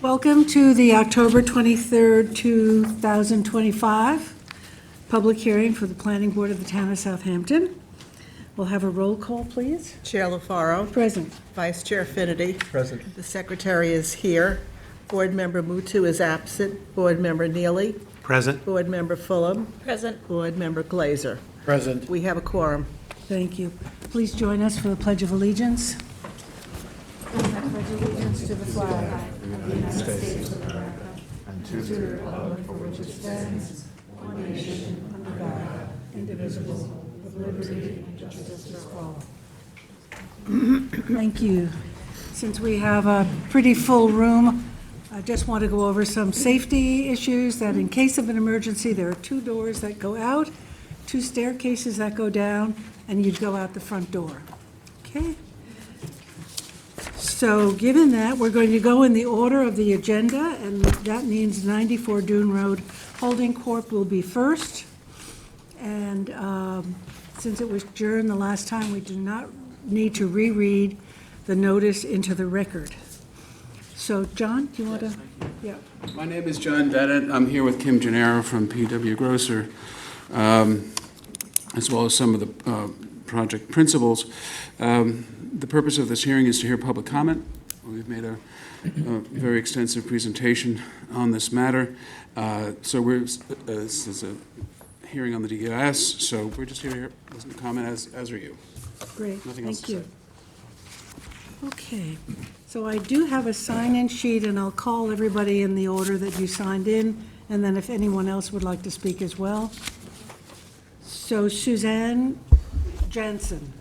Welcome to the October 23rd, 2025 public hearing for the Planning Board of the Town of Southampton. We'll have a roll call, please. Chair LaFaro. Present. Vice Chair Finity. Present. The Secretary is here. Board Member Mutu is absent. Board Member Neely. Present. Board Member Fulham. Present. Board Member Glazer. Present. We have a quorum. Thank you. Please join us for the Pledge of Allegiance. I pledge allegiance to the flag of the United States of America and to the republic for which it stands, one nation, under God, indivisible, with liberty and justice for all. Thank you. Since we have a pretty full room, I just want to go over some safety issues that in case of an emergency, there are 2 doors that go out, 2 staircases that go down, and you'd go out the front door. Okay? So given that, we're going to go in the order of the agenda, and that means 94 Dune Road Holding Corp. Will be first. And since it was adjourned the last time, we do not need to reread the notice into the record. So, John, do you want to? Yeah. My name is John Bennett. I'm here with Kim Gennaro from P.W. Grosser, as well as some of the project principals. The purpose of this hearing is to hear public comment. We've made a very extensive presentation on this matter. So this is a hearing on the DES, so we're just here to listen to comment, as are you. Great, Nothing else thank to you. Okay, so I do have a sign-in sheet, and I'll call everybody in the order that you signed in, and then if anyone else would like to speak as well. So Suzanne Jansen.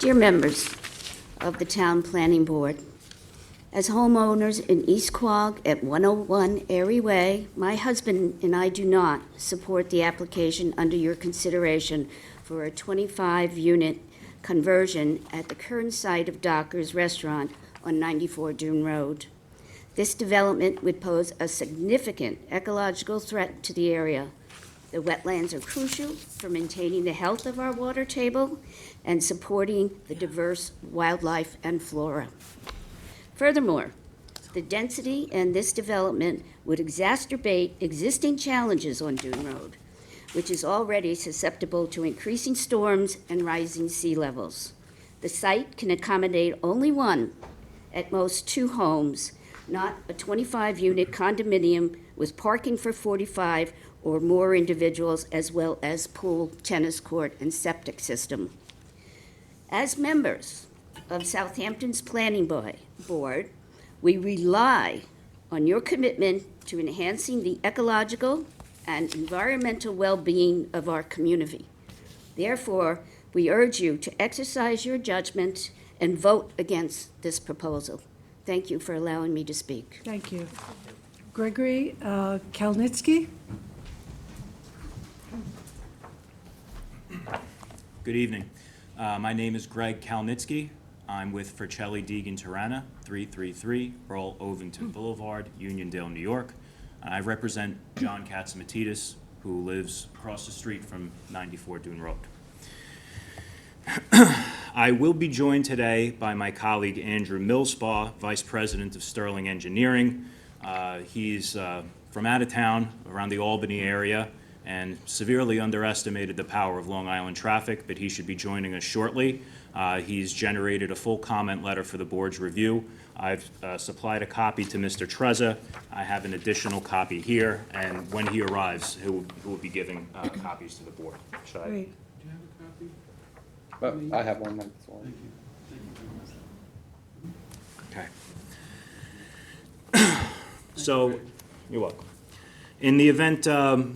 Dear members of the Town Planning Board, as homeowners in East Quogue at 101 Erie Way, my husband and I do not support the application under your consideration for a 25-unit conversion at the current site of Docker's Restaurant on 94 Dune Road. This development would pose a significant ecological threat to the area. The wetlands are crucial for maintaining the health of our water table and supporting the diverse wildlife and flora. Furthermore, the density in this development would exacerbate existing challenges on Dune Road, which is already susceptible to increasing storms and rising sea levels. The site can accommodate only 1, at most 2 homes, not a 25-unit condominium with parking for 45 or more individuals, as well as pool, tennis court, and septic system. As members of Southampton's Planning Board, we rely on your commitment to enhancing the ecological and environmental well-being of our community. Therefore, we urge you to exercise your judgment and vote against this proposal. Thank you for allowing me to speak. Thank you. Gregory Kalnitsky. Good evening. My name is Greg Kalnitsky. I'm with Fercelli Deegan Tirana, 333 Earl Ovington Boulevard, Uniondale, New York. And I represent John Katzimatidis, who lives across the street from 94 Dune Road. I will be joined today by my colleague Andrew Millspaugh, Vice President of Sterling Engineering. He's from out of town, around the Albany area, and severely underestimated the power of Long Island traffic, but he should be joining us shortly. He's generated a full comment letter for the board's review. I've supplied a copy to Mr. Trezza. I have an additional copy here, and when he arrives, he will be giving copies to the board. Should I? Great. Do you have a copy? I have one. That's all. Thank you. Okay. So, you're welcome. In the event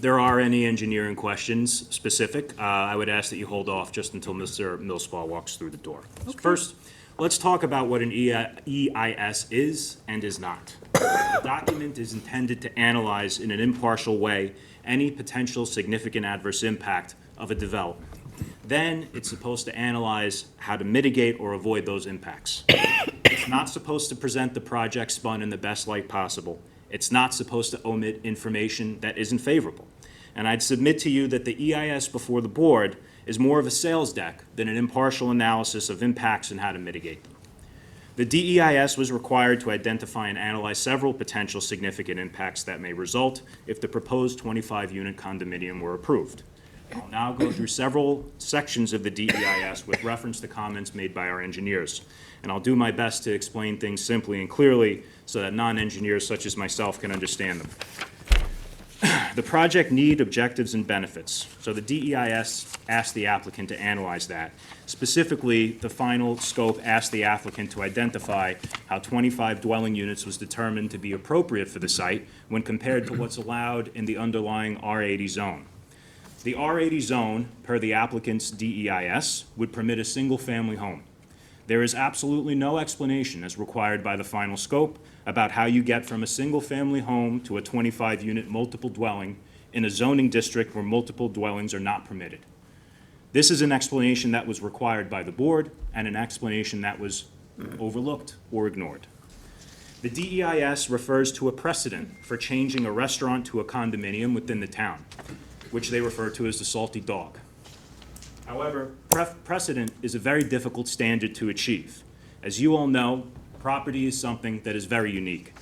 there are any engineering questions specific, I would ask that you hold off just until Mr. Millspaugh walks through the door. Okay. First, let's talk about what an EIS is and is not. The document is intended to analyze in an impartial way any potential significant adverse impact of a development. Then it's supposed to analyze how to mitigate or avoid those impacts. It's not supposed to present the project spun in the best light possible. It's not supposed to omit information that isn't favorable. And I'd submit to you that the EIS before the board is more of a sales deck than an impartial analysis of impacts and how to mitigate them. The DEIS was required to identify and analyze several potential significant impacts that may result if the proposed 25-unit condominium were approved. I'll now go through several sections of the DEIS with reference to comments made by our engineers, and I'll do my best to explain things simply and clearly so that non-engineers such as myself can understand them. The project need, objectives, and benefits. So the DEIS asked the applicant to analyze that. Specifically, the final scope asked the applicant to identify how 25 dwelling units was determined to be appropriate for the site when compared to what's allowed in the underlying R80 zone. The R80 zone, per the applicant's DEIS, would permit a single-family home. There is absolutely no explanation, as required by the final scope, about how you get from a single-family home to a 25-unit multiple dwelling in a zoning district where multiple dwellings are not permitted. This is an explanation that was required by the board and an explanation that was overlooked or ignored. The DEIS refers to a precedent for changing a restaurant to a condominium within the town, which they refer to as the salty dog. However, precedent is a very difficult standard to achieve. As you all know, property is something that is very unique.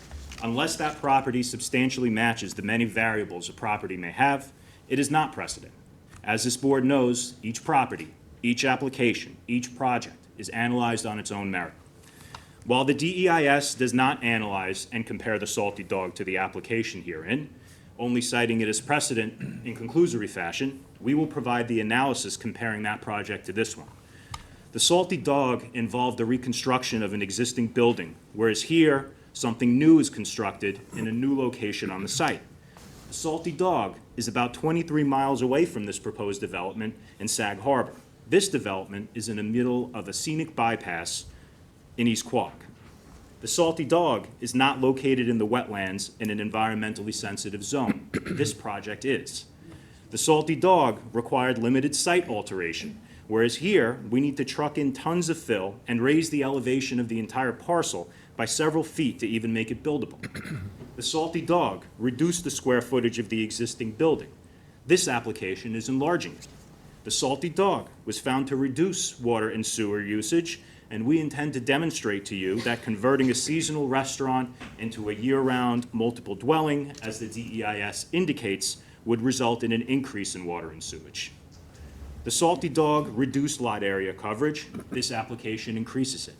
Unless that property substantially matches the many variables a property may have, it is not precedent. As this board knows, each property, each application, each project is analyzed on its own merit. While the DEIS does not analyze and compare the salty dog to the application herein, only citing it as precedent in conclusory fashion, we will provide the analysis comparing that project to this one. The salty dog involved the reconstruction of an existing building, whereas here, something new is constructed in a new location on the site. The salty dog is about 23 miles away from this proposed development in Sag Harbor. This development is in the middle of a scenic bypass in East Quogue. The salty dog is not located in the wetlands in an environmentally sensitive zone. This project is. The salty dog required limited site alteration, whereas here, we need to truck in tons of fill and raise the elevation of the entire parcel by several feet to even make it buildable. The salty dog reduced the square footage of the existing building. This application is enlarging it. The salty dog was found to reduce water and sewer usage, and we intend to demonstrate to you that converting a seasonal restaurant into a year-round multiple dwelling, as the DEIS indicates, would result in an increase in water and sewage. The salty dog reduced lot area coverage. This application increases it.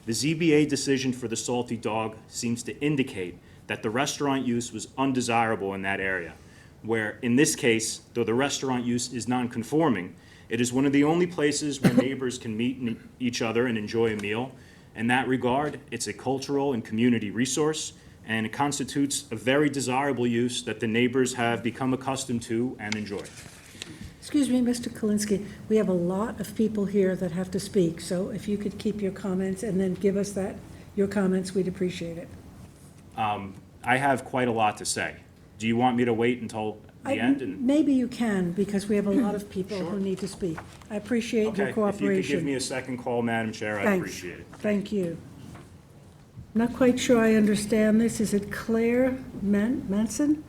The ZBA decision for the salty dog seems to indicate that the restaurant use was undesirable in that area, where in this case, though the restaurant use is non-conforming, it is one of the only places where neighbors can meet each other and enjoy a meal. In that regard, it's a cultural and community resource, and it constitutes a very desirable use that the neighbors have become accustomed to and enjoy. Excuse me, Mr. Kalinsky, we have a lot of people here that have to speak, so if you could keep your comments and then give us your comments, we'd appreciate it. I have quite a lot to say. Do you want me to wait until the end? Maybe you can, because we have a lot of people who need to speak. I appreciate your Okay, cooperation. if you could give me a second call, Madam Chair, I'd Thanks. appreciate it. Thank you. Not quite sure I understand this. Is it Claire Manson?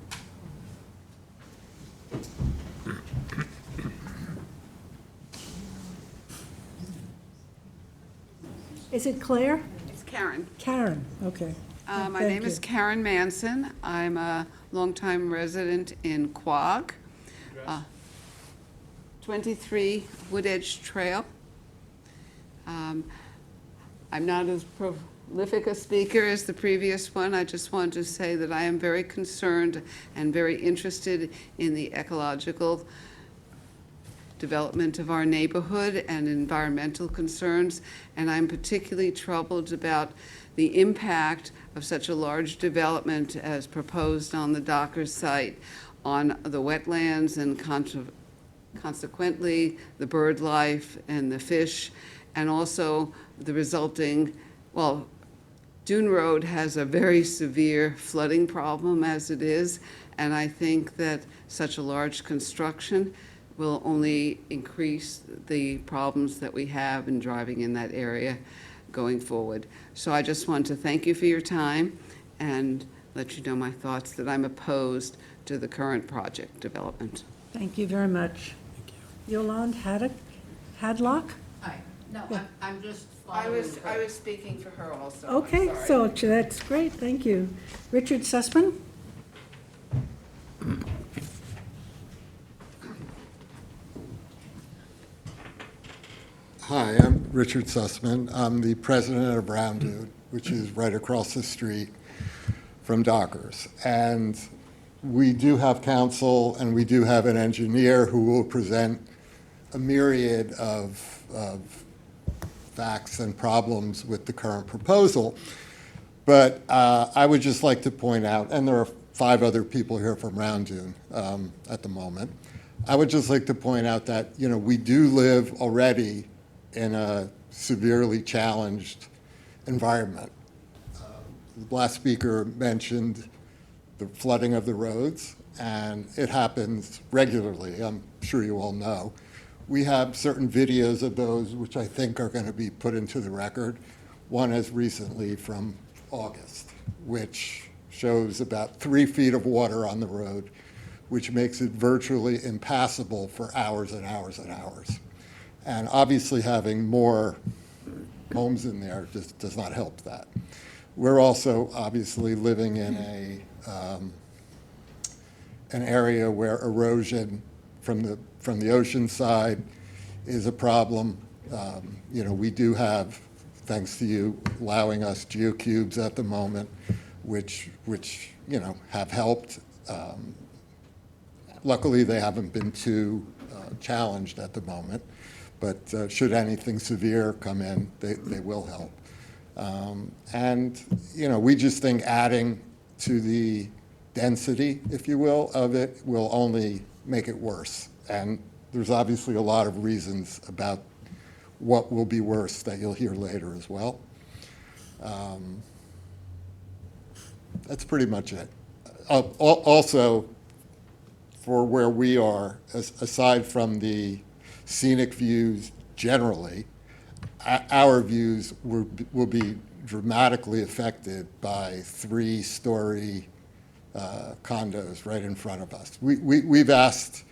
Is it Claire? It's Karen. Karen, okay. My Thank name is you. Karen Manson. I'm a longtime resident in Quogue. 23 Wood Edge Trail. I'm not as prolific a speaker as the previous one. I just wanted to say that I am very concerned and very interested in the ecological development of our neighborhood and environmental concerns, and I'm particularly troubled about the impact of such a large development as proposed on the Docker site on the wetlands and consequently the bird life and the fish, and also the resulting, well, Dune Road has a very severe flooding problem as it is, and I think that such a large construction will only increase the problems that we have in driving in that area going forward. So I just want to thank you for your time and let you know my thoughts, that I'm opposed to the current project development. Thank you very much. Yolande Hadlock? Hi, no, Yeah. I'm just I following. was speaking for her also. I'm Okay, sorry. so that's great, thank you. Richard Sussman? Hi, I'm Richard Sussman. I'm the president of Round Dude, which is right across the street from Dockers. And we do have counsel and we do have an engineer who will present a myriad of facts and problems with the current proposal. But I would just like to point out, and there are 5 other people here from Round Dune at the moment. I would just like to point out that, you know, we do live already in a severely challenged environment. The last speaker mentioned the flooding of the roads, and it happens regularly. I'm sure you all know. We have certain videos of those which I think are going to be put into the record. One as recently from August, which shows about 3 feet of water on the road, which makes it virtually impassable for hours and hours and hours. And obviously having more homes in there just does not help that. We're also obviously living in an area where erosion from the ocean side is a problem. You know, we do have, thanks to you allowing us geocubes at the moment, which you know, have helped. Luckily, they haven't been too challenged at the moment, but should anything severe come in, they will help. And, you know, we just think adding to the density, if you will, of it will only make it worse. And there's obviously a lot of reasons about what will be worse that you'll hear later as well. That's pretty much it. Also, for where we are, aside from the scenic views generally, our views will be dramatically affected by 3-story condos right in front of us. We've asked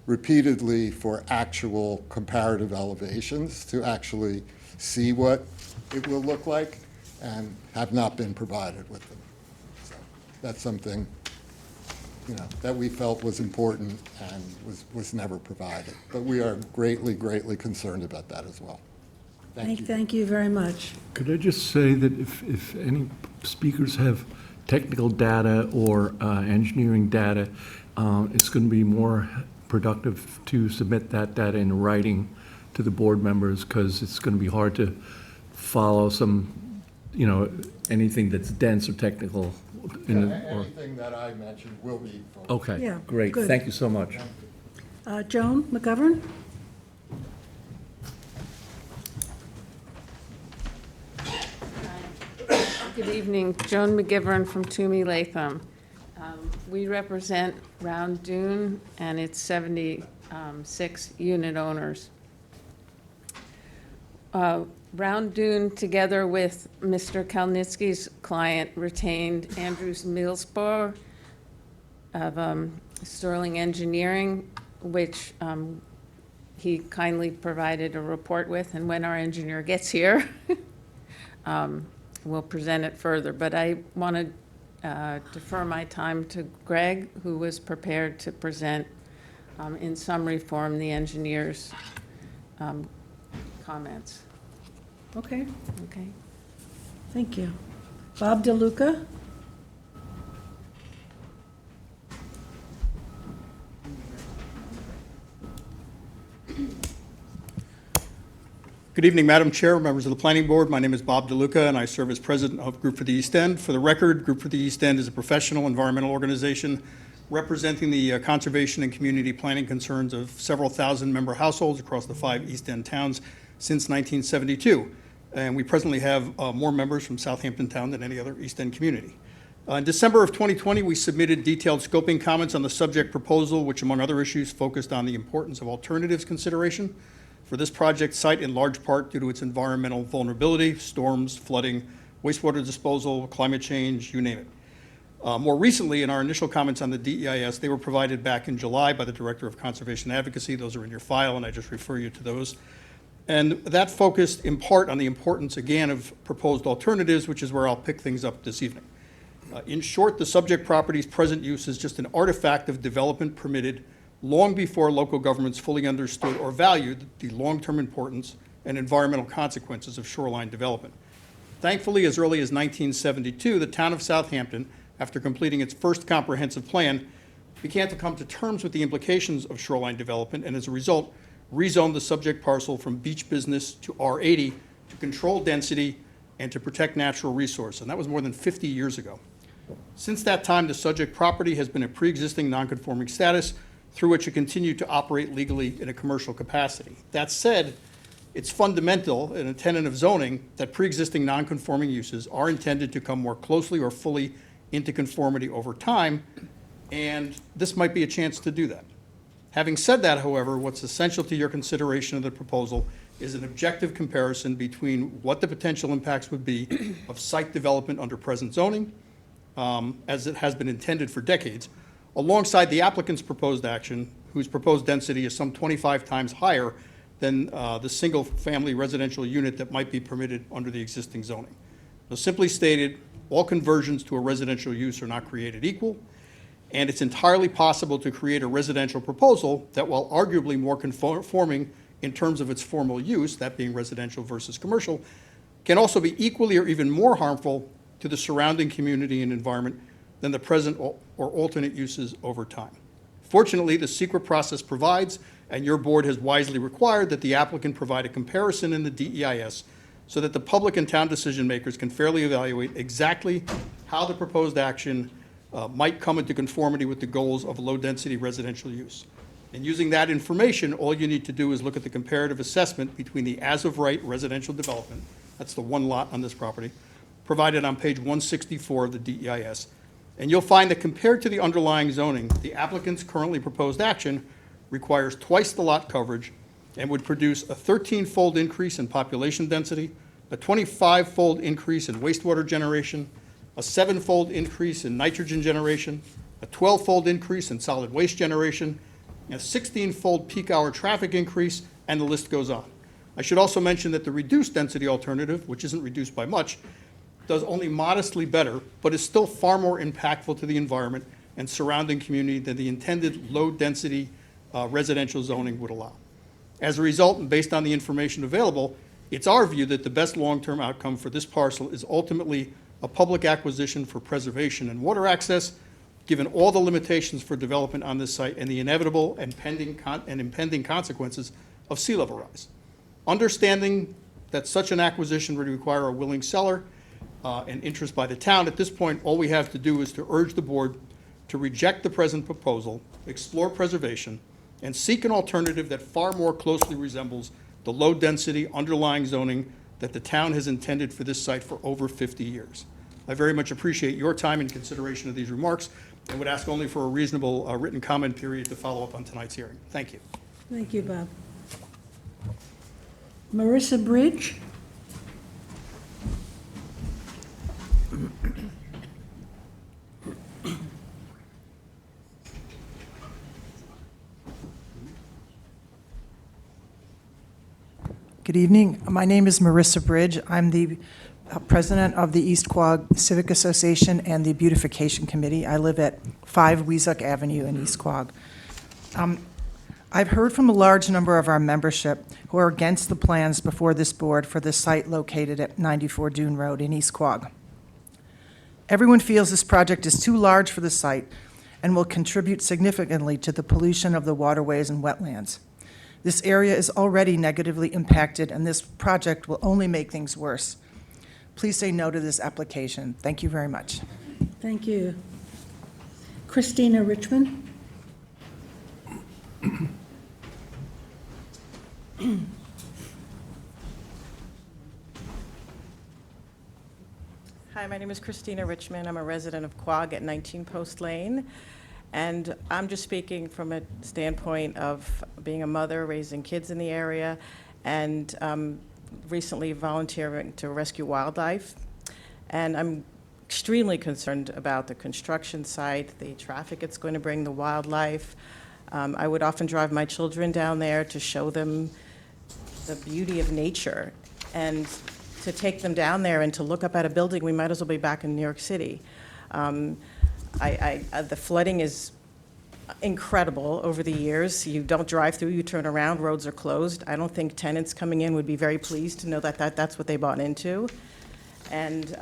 repeatedly for actual comparative elevations to actually see what it will look like and have not been provided with them. So that's something, you know, that we felt was important and was never provided. But we are greatly, greatly concerned about that as well. Thank you. Thank you very much. Could I just say that if any speakers have technical data or engineering data, it's going to be more productive to submit that data in writing to the board members, because it's going to be hard to follow some, you know, anything that's dense or technical. Anything that I mentioned will be. Okay, Yeah, great. good. Thank you so much. Joan McGovern? Good evening, Joan McGivern from Toomey Latham. We represent Round Dune and its 76 unit owners. Round Dune, together with Mr. Kalnitsky's client, retained Andrews Millsborough of Sterling Engineering, which he kindly provided a report with, and when our engineer gets here, we'll present it further. But I want to defer my time to Greg, who was prepared to present in summary form the engineer's comments. Okay, Okay. thank you. Bob DeLuca? Good evening, Madam Chair, members of the Planning Board. My name is Bob DeLuca, and I serve as president of Group for the East End. For the record, Group for the East End is a professional environmental organization representing the conservation and community planning concerns of several thousand member households across the 5 East End towns since 1972. And we presently have more members from Southampton town than any other East End community. In December of 2020, we submitted detailed scoping comments on the subject proposal, which among other issues focused on the importance of alternatives consideration for this project site, in large part due to its environmental vulnerability, storms, flooding, wastewater disposal, climate change, you name it. More recently, in our initial comments on the DEIS, they were provided back in July by the Director of Conservation Advocacy. Those are in your file, and I just refer you to those. And that focused in part on the importance, again, of proposed alternatives, which is where I'll pick things up this evening. In short, the subject property's present use is just an artifact of development permitted long before local governments fully understood or valued the long-term importance and environmental consequences of shoreline development. Thankfully, as early as 1972, the town of Southampton, after completing its first comprehensive plan, began to come to terms with the implications of shoreline development, and as a result, rezoned the subject parcel from beach business to R80 to control density and to protect natural resource, and that was more than 50 years ago. Since that time, the subject property has been a pre-existing non-conforming status through which it continued to operate legally in a commercial capacity. That said, it's fundamental and a tenet of zoning that pre-existing non-conforming uses are intended to come more closely or fully into conformity over time, and this might be a chance to do that. Having said that, however, what's essential to your consideration of the proposal is an objective comparison between what the potential impacts would be of site development under present zoning, as it has been intended for decades, alongside the applicant's proposed action, whose proposed density is some 25 times higher than the single-family residential unit that might be permitted under the existing zoning. Now, simply stated, all conversions to a residential use are not created equal, and it's entirely possible to create a residential proposal that, while arguably more conforming in terms of its formal use, that being residential versus commercial, can also be equally or even more harmful to the surrounding community and environment than the present or alternate uses over time. Fortunately, the secret process provides, and your board has wisely required, that the applicant provide a comparison in the DEIS so that the public and town decision makers can fairly evaluate exactly how the proposed action might come into conformity with the goals of low-density residential use. And using that information, all you need to do is look at the comparative assessment between the as-of-right residential development, that's the one lot on this property, provided on page 164 of the DEIS, and you'll find that compared to the underlying zoning, the applicant's currently proposed action requires twice the lot coverage and would produce a 13-fold increase in population density, a 25-fold increase in wastewater generation, a 7-fold increase in nitrogen generation, a 12-fold increase in solid waste generation, and a 16-fold peak hour traffic increase, and the list goes on. I should also mention that the reduced density alternative, which isn't reduced by much, does only modestly better, but is still far more impactful to the environment and surrounding community than the intended low-density residential zoning would allow. As a result, and based on the information available, it's our view that the best long-term outcome for this parcel is ultimately a public acquisition for preservation and water access, given all the limitations for development on this site and the inevitable and impending consequences of sea level rise. Understanding that such an acquisition would require a willing seller and interest by the town, at this point, all we have to do is to urge the board to reject the present proposal, explore preservation, and seek an alternative that far more closely resembles the low-density underlying zoning that the town has intended for this site for over 50 years. I very much appreciate your time and consideration of these remarks and would ask only for a reasonable written comment period to follow up on tonight's hearing. Thank you. Thank you, Bob. Marissa Bridge? Good evening. My name is Marissa Bridge. I'm the president of the East Quogue Civic Association and the Beautification Committee. I live at 5 Weezuck Avenue in East Quogue. I've heard from a large number of our membership who are against the plans before this board for the site located at 94 Dune Road in East Quogue. Everyone feels this project is too large for the site and will contribute significantly to the pollution of the waterways and wetlands. This area is already negatively impacted, and this project will only make things worse. Please say no to this application. Thank you very much. Thank you. Christina Richmond? Hi, my name is Christina Richmond. I'm a resident of Quogue at 19 Post Lane. And I'm just speaking from a standpoint of being a mother, raising kids in the area, and recently volunteering to rescue wildlife. And I'm extremely concerned about the construction site, the traffic it's going to bring, the wildlife. I would often drive my children down there to show them the beauty of nature, and to take them down there and to look up at a building, we might as well be back in New York City. The flooding is incredible over the years. You don't drive through, you turn around, roads are closed. I don't think tenants coming in would be very pleased to know that that's what they bought into. And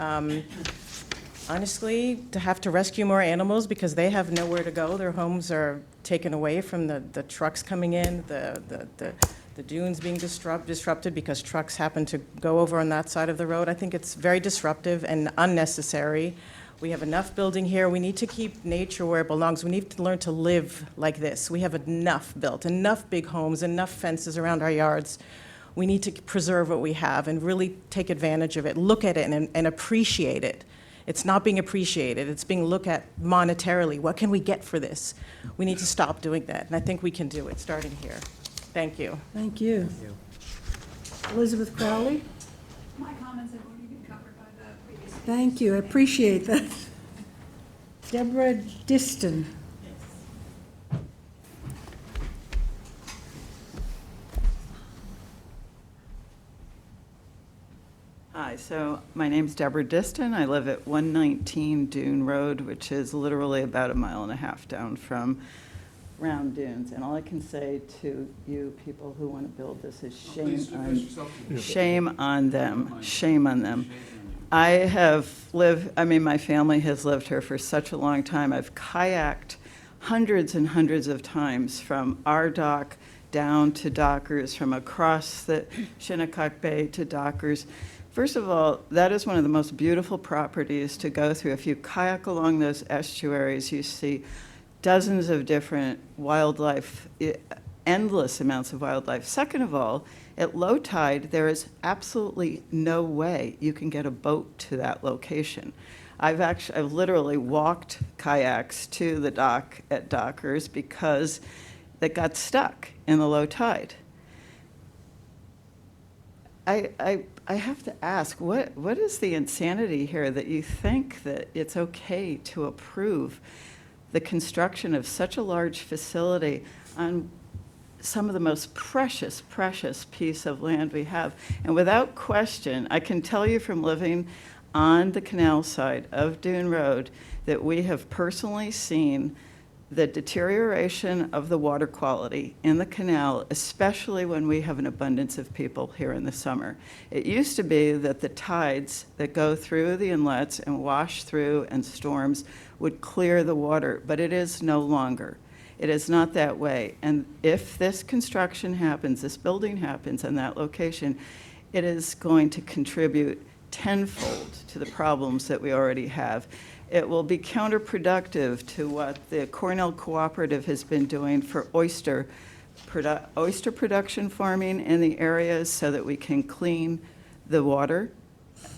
honestly, to have to rescue more animals because they have nowhere to go, their homes are taken away from the trucks coming in, the dunes being disrupted because trucks happen to go over on that side of the road. I think it's very disruptive and unnecessary. We have enough building here. We need to keep nature where it belongs. We need to learn to live like this. We have enough built, enough big homes, enough fences around our yards. We need to preserve what we have and really take advantage of it, look at it and appreciate it. It's not being appreciated. It's being looked at monetarily. What can we get for this? We need to stop doing that, and I think we can do it, starting here. Thank you. Thank you. Elizabeth Crowley? My comments have already been covered by the previous. Thank you, I appreciate that. Deborah Diston. Hi, so my name's Deborah Diston. I live at 119 Dune Road, which is literally about 1.5 miles down from Round Dunes. And all I can say to you people who want to build this is shame on them. Shame on them. I have lived, my family has lived here for such a long time. I've kayaked hundreds and hundreds of times from our dock down to Dockers, from across the Shinnecock Bay to Dockers. First of all, that is one of the most beautiful properties to go through. If you kayak along those estuaries, you see dozens of different wildlife, endless amounts of wildlife. Second of all, at low tide, there is absolutely no way you can get a boat to that location. I've literally walked kayaks to the dock at Dockers because they got stuck in the low tide. I have to ask, what is the insanity here that you think that it's okay to approve the construction of such a large facility on some of the most precious, precious piece of land we have? And without question, I can tell you from living on the canal side of Dune Road that we have personally seen the deterioration of the water quality in the canal, especially when we have an abundance of people here in the summer. It used to be that the tides that go through the inlets and wash through and storms would clear the water, but it is no longer. It is not that way. And if this construction happens, this building happens in that location, it is going to contribute tenfold to the problems that we already have. It will be counterproductive to what the Cornell Cooperative has been doing for oyster production farming in the areas so that we can clean the water.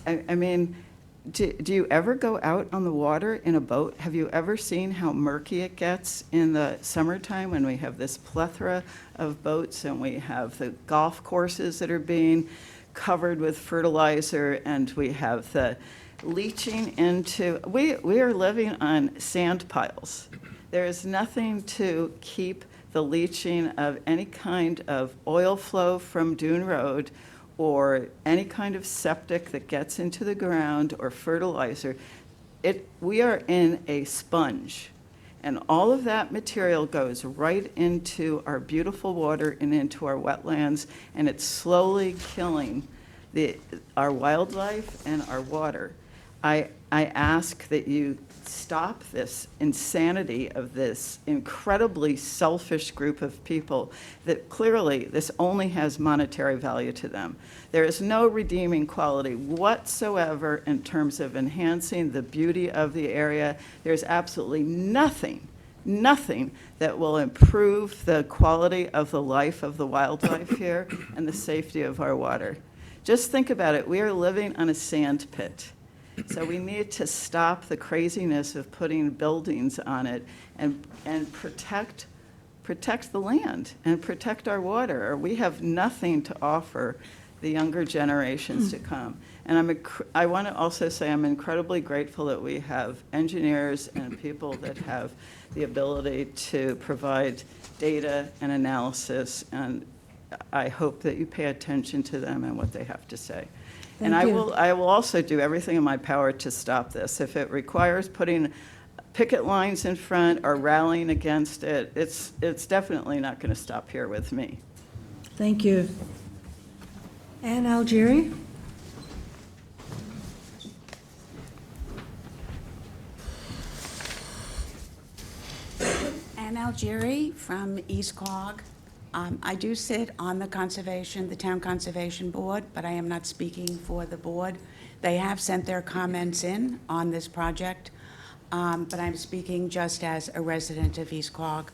Do you ever go out on the water in a boat? Have you ever seen how murky it gets in the summertime when we have this plethora of boats and we have the golf courses that are being covered with fertilizer and we have the leaching into, we are living on sand piles. There is nothing to keep the leaching of any kind of oil flow from Dune Road or any kind of septic that gets into the ground or fertilizer. We are in a sponge, and all of that material goes right into our beautiful water and into our wetlands, and it's slowly killing our wildlife and our water. I ask that you stop this insanity of this incredibly selfish group of people that clearly this only has monetary value to them. There is no redeeming quality whatsoever in terms of enhancing the beauty of the area. There's absolutely nothing that will improve the quality of the life of the wildlife here and the safety of our water. Just think about it. We are living on a sand pit. So we need to stop the craziness of putting buildings on it and protect the land and protect our water. We have nothing to offer the younger generations to come. And I want to also say I'm incredibly grateful that we have engineers and people that have the ability to provide data and analysis, and I hope that you pay attention to them and what they have to say. And Thank you. I will also do everything in my power to stop this. If it requires putting picket lines in front or rallying against it, it's definitely not going to stop here with me. Thank you. Ann Algieri? Ann Algieri from East Quogue. I do sit on the Town Conservation Board, but I am not speaking for the board. They have sent their comments in on this project, but I'm speaking just as a resident of East Quogue.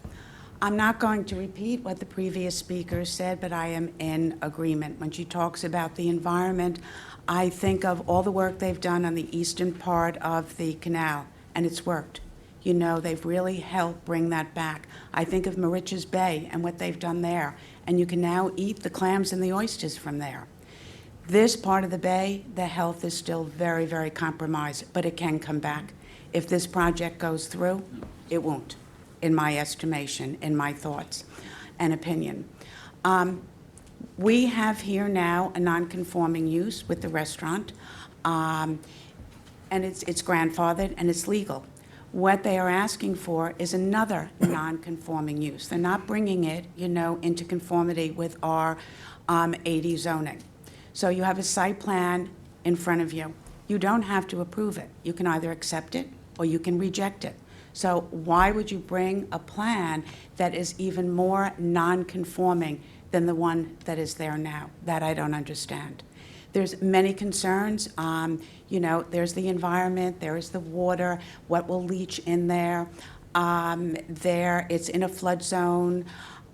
I'm not going to repeat what the previous speaker said, but I am in agreement. When she talks about the environment, I think of all the work they've done on the eastern part of the canal, and it's worked. You know, they've really helped bring that back. I think of Moriches Bay and what they've done there, and you can now eat the clams and the oysters from there. This part of the bay, the health is still very, very compromised, but it can come back. If this project goes through, it won't, in my estimation, in my thoughts and opinion. We have here now a non-conforming use with the restaurant, and it's grandfathered and it's legal. What they are asking for is another non-conforming use. They're not bringing it, you know, into conformity with our 80 zoning. So you have a site plan in front of you. You don't have to approve it. You can either accept it or you can reject it. So why would you bring a plan that is even more non-conforming than the one that is there now? That I don't understand. There's many concerns. You know, there's the environment, there is the water, what will leach in there. It's in a flood zone.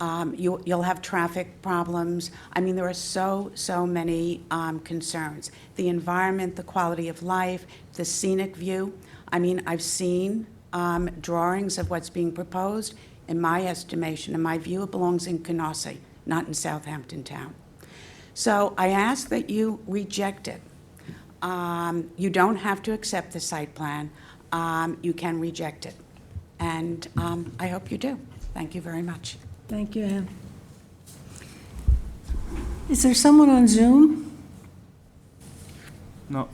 You'll have traffic problems. I mean, there are so many concerns. The environment, the quality of life, the scenic view. I mean, I've seen drawings of what's being proposed. In my estimation, in my view, it belongs in Canarsie, not in Southampton town. So I ask that you reject it. You don't have to accept the site plan. You can reject it. And I hope you do. Thank you very much. Thank you, Ann. Is there someone on Zoom? No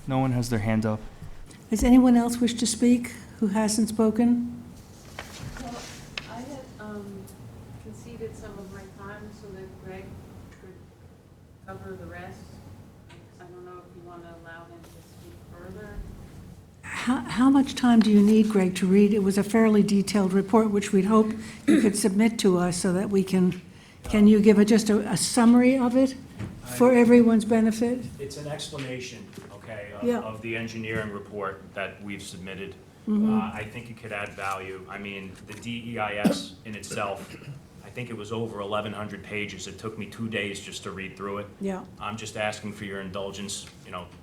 one has their hand up. Does anyone else wish to speak who hasn't spoken? Well, I had conceded some of my time so that Greg could cover the rest. I don't know if you want to allow him to speak further. How much time do you need, Greg, to read? It was a fairly detailed report, which we'd hope you could submit to us so that we can you give just a summary of it for everyone's benefit? It's an explanation, okay, Yeah. of the engineering report that we've submitted. I think it could add value. I mean, the DEIS in itself, I think it was over 1,100 pages. It took me 2 days just to read through it. Yeah. I'm just asking for your indulgence,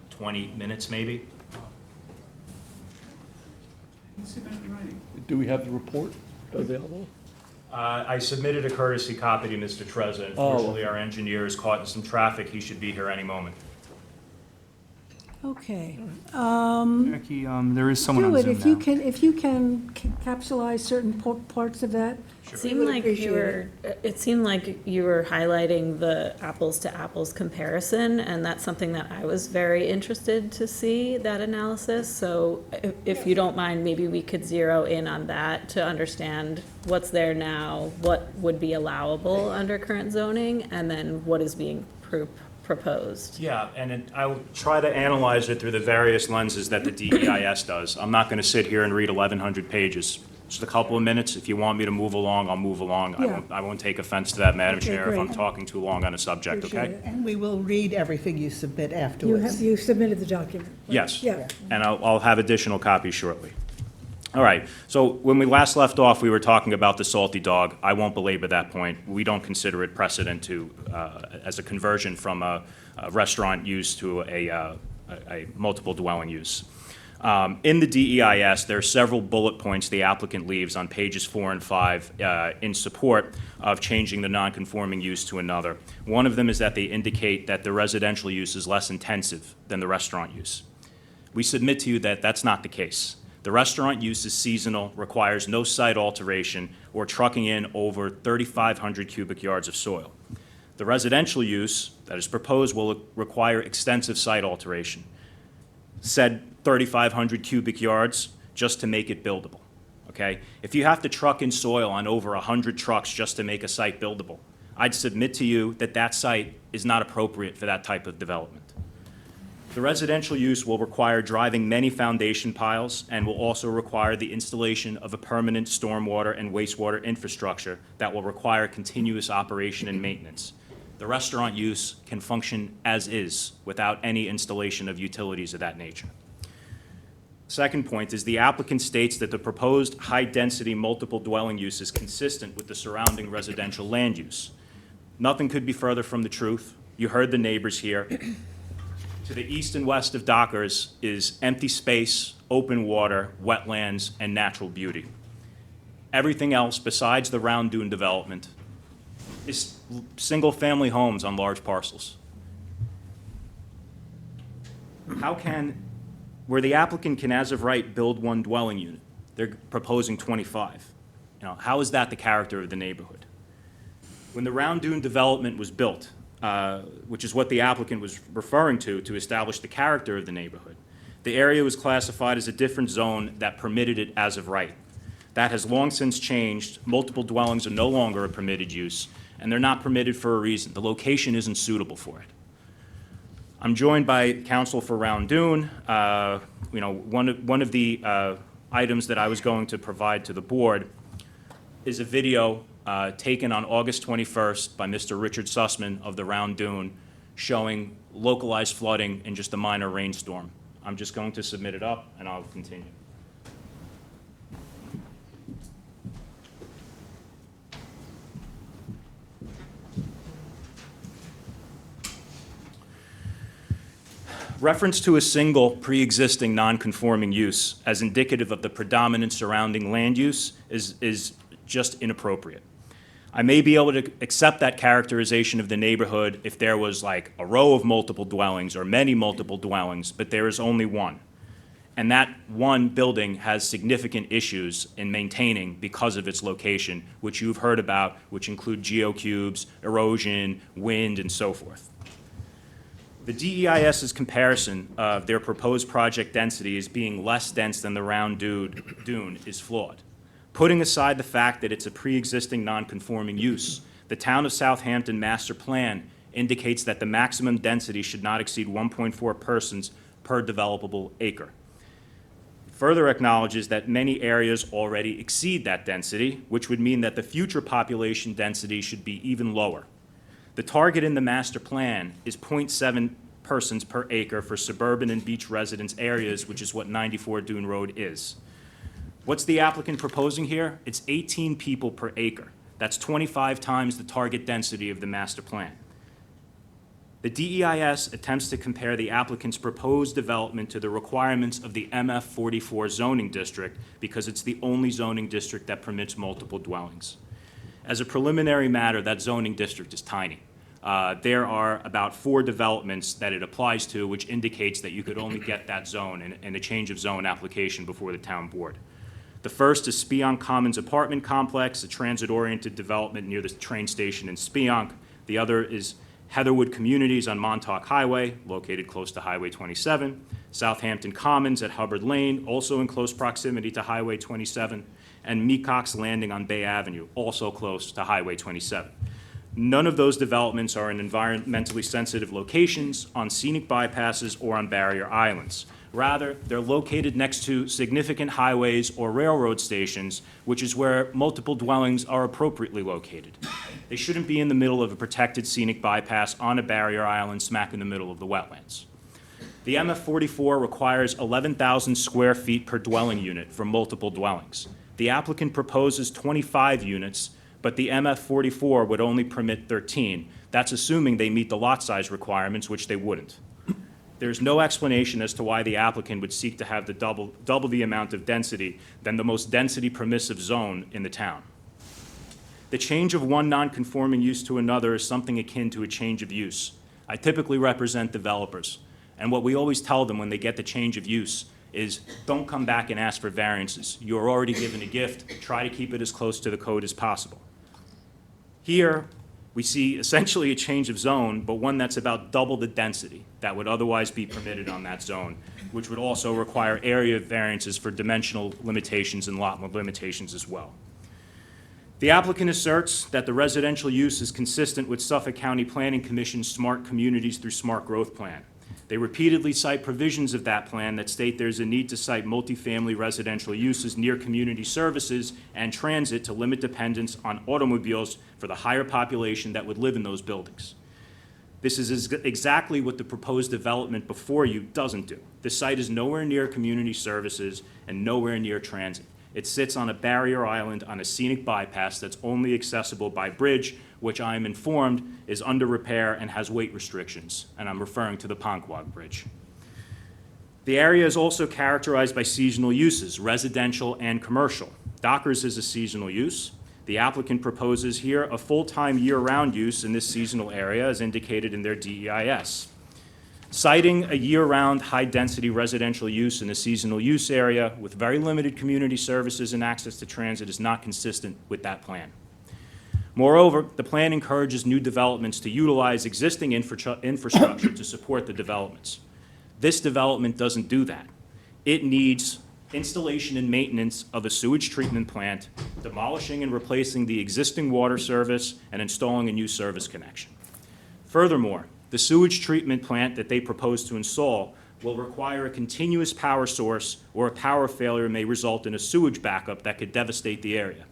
20 minutes maybe. Do we have the report available? I submitted a courtesy copy to Mr. Trezza. Unfortunately, our engineer is caught in some traffic. He should be here any moment. Okay. Jackie, there is someone Do on it, Zoom now. if you can capsulize certain parts of that. Sure. It seemed like you were highlighting the apples to apples comparison, and that's something that I was very interested to see, that analysis. So if you don't mind, maybe we could zero in on that to understand what's there now, what would be allowable under current zoning, and then what is being proposed. Yeah, and I'll try to analyze it through the various lenses that the DEIS does. I'm not going to sit here and read 1,100 pages. Just a couple of minutes. If you want me to move along, I'll move along. Yeah. I won't take offense to that, Madam Okay, Chair, if I'm great. talking too long on a subject, Appreciate okay? it. And we will read everything you submit afterwards. You submitted the document. Yes. Yeah. And I'll have additional copies shortly. All right, so when we last left off, we were talking about the salty dog. I won't belabor that point. We don't consider it precedent as a conversion from a restaurant use to a multiple dwelling use. In the DEIS, there are several bullet points the applicant leaves on pages 4 and 5 in support of changing the non-conforming use to another. One of them is that they indicate that the residential use is less intensive than the restaurant use. We submit to you that that's not the case. The restaurant use is seasonal, requires no site alteration or trucking in over 3,500 cubic yards of soil. The residential use that is proposed will require extensive site alteration. Said 3,500 cubic yards just to make it buildable, okay? If you have to truck in soil on over 100 trucks just to make a site buildable, I'd submit to you that that site is not appropriate for that type of development. The residential use will require driving many foundation piles and will also require the installation of a permanent stormwater and wastewater infrastructure that will require continuous operation and maintenance. The restaurant use can function as is without any installation of utilities of that nature. Second point is the applicant states that the proposed high-density multiple dwelling use is consistent with the surrounding residential land use. Nothing could be further from the truth. You heard the neighbors here. To the east and west of Dockers is empty space, open water, wetlands, and natural beauty. Everything else besides the Round Dune development is single-family homes on large parcels. Where the applicant can, as of right, build one dwelling unit, they're proposing 25. How is that the character of the neighborhood? When the Round Dune development was built, which is what the applicant was referring to establish the character of the neighborhood, the area was classified as a different zone that permitted it as of right. That has long since changed. Multiple dwellings are no longer a permitted use, and they're not permitted for a reason. The location isn't suitable for it. I'm joined by counsel for Round Dune. One of the items that I was going to provide to the board is a video taken on August 21st by Mr. Richard Sussman of the Round Dune showing localized flooding in just a minor rainstorm. I'm just going to submit it up and I'll continue. Reference to a single pre-existing non-conforming use as indicative of the predominant surrounding land use is just inappropriate. I may be able to accept that characterization of the neighborhood if there was like a row of multiple dwellings or many multiple dwellings, but there is only one. And that one building has significant issues in maintaining because of its location, which you've heard about, which include geocubes, erosion, wind, and so forth. The DEIS's comparison of their proposed project density as being less dense than the Round Dune is flawed. Putting aside the fact that it's a pre-existing non-conforming use, the Town of Southampton Master Plan indicates that the maximum density should not exceed 1.4 persons per developable acre. Further acknowledges that many areas already exceed that density, which would mean that the future population density should be even lower. The target in the master plan is 0.7 persons per acre for suburban and beach residence areas, which is what 94 Dune Road is. What's the applicant proposing here? It's 18 people per acre. That's 25 times the target density of the master plan. The DEIS attempts to compare the applicant's proposed development to the requirements of the MF 44 zoning district because it's the only zoning district that permits multiple dwellings. As a preliminary matter, that zoning district is tiny. There are about 4 developments that it applies to, which indicates that you could only get that zone in a change of zone application before the town board. The first is Spionk Commons Apartment Complex, a transit-oriented development near the train station in Spionk. The other is Heatherwood Communities on Montauk Highway, located close to Highway 27. Southampton Commons at Hubbard Lane, also in close proximity to Highway 27. And Meacock's Landing on Bay Avenue, also close to Highway 27. None of those developments are in environmentally sensitive locations, on scenic bypasses, or on barrier islands. Rather, they're located next to significant highways or railroad stations, which is where multiple dwellings are appropriately located. They shouldn't be in the middle of a protected scenic bypass on a barrier island smack in the middle of the wetlands. The MF 44 requires 11,000 square feet per dwelling unit for multiple dwellings. The applicant proposes 25 units, but the MF 44 would only permit 13. That's assuming they meet the lot size requirements, which they wouldn't. there's no explanation as to why the applicant would seek to have the double the amount of density than the most density permissive zone in the town. The change of one non-conforming use to another is something akin to a change of use. I typically represent developers, and what we always tell them when they get the change of use is don't come back and ask for variances. You're already given a gift. Try to keep it as close to the code as possible. Here, we see essentially a change of zone, but one that's about double the density that would otherwise be permitted on that zone, which would also require area variances for dimensional limitations and lot limitations as well. The applicant asserts that the residential use is consistent with Suffolk County Planning Commission's Smart Communities through Smart Growth Plan. They repeatedly cite provisions of that plan that state there's a need to cite multifamily residential uses near community services and transit to limit dependence on automobiles for the higher population that would live in those buildings. This is exactly what the proposed development before you doesn't do. The site is nowhere near community services and nowhere near transit. It sits on a barrier island on a scenic bypass that's only accessible by bridge, which I am informed is under repair and has weight restrictions, and I'm referring to the Ponquag Bridge. The area is also characterized by seasonal uses, residential and commercial. Dockers is a seasonal use. The applicant proposes here a full-time year-round use in this seasonal area as indicated in their DEIS. Citing a year-round high-density residential use in a seasonal use area with very limited community services and access to transit is not consistent with that plan. Moreover, the plan encourages new developments to utilize existing infrastructure to support the developments. This development doesn't do that. It needs installation and maintenance of a sewage treatment plant, demolishing and replacing the existing water service, and installing a new service connection. Furthermore, the sewage treatment plant that they propose to install will require a continuous power source, or a power failure may result in a sewage backup that could devastate the area.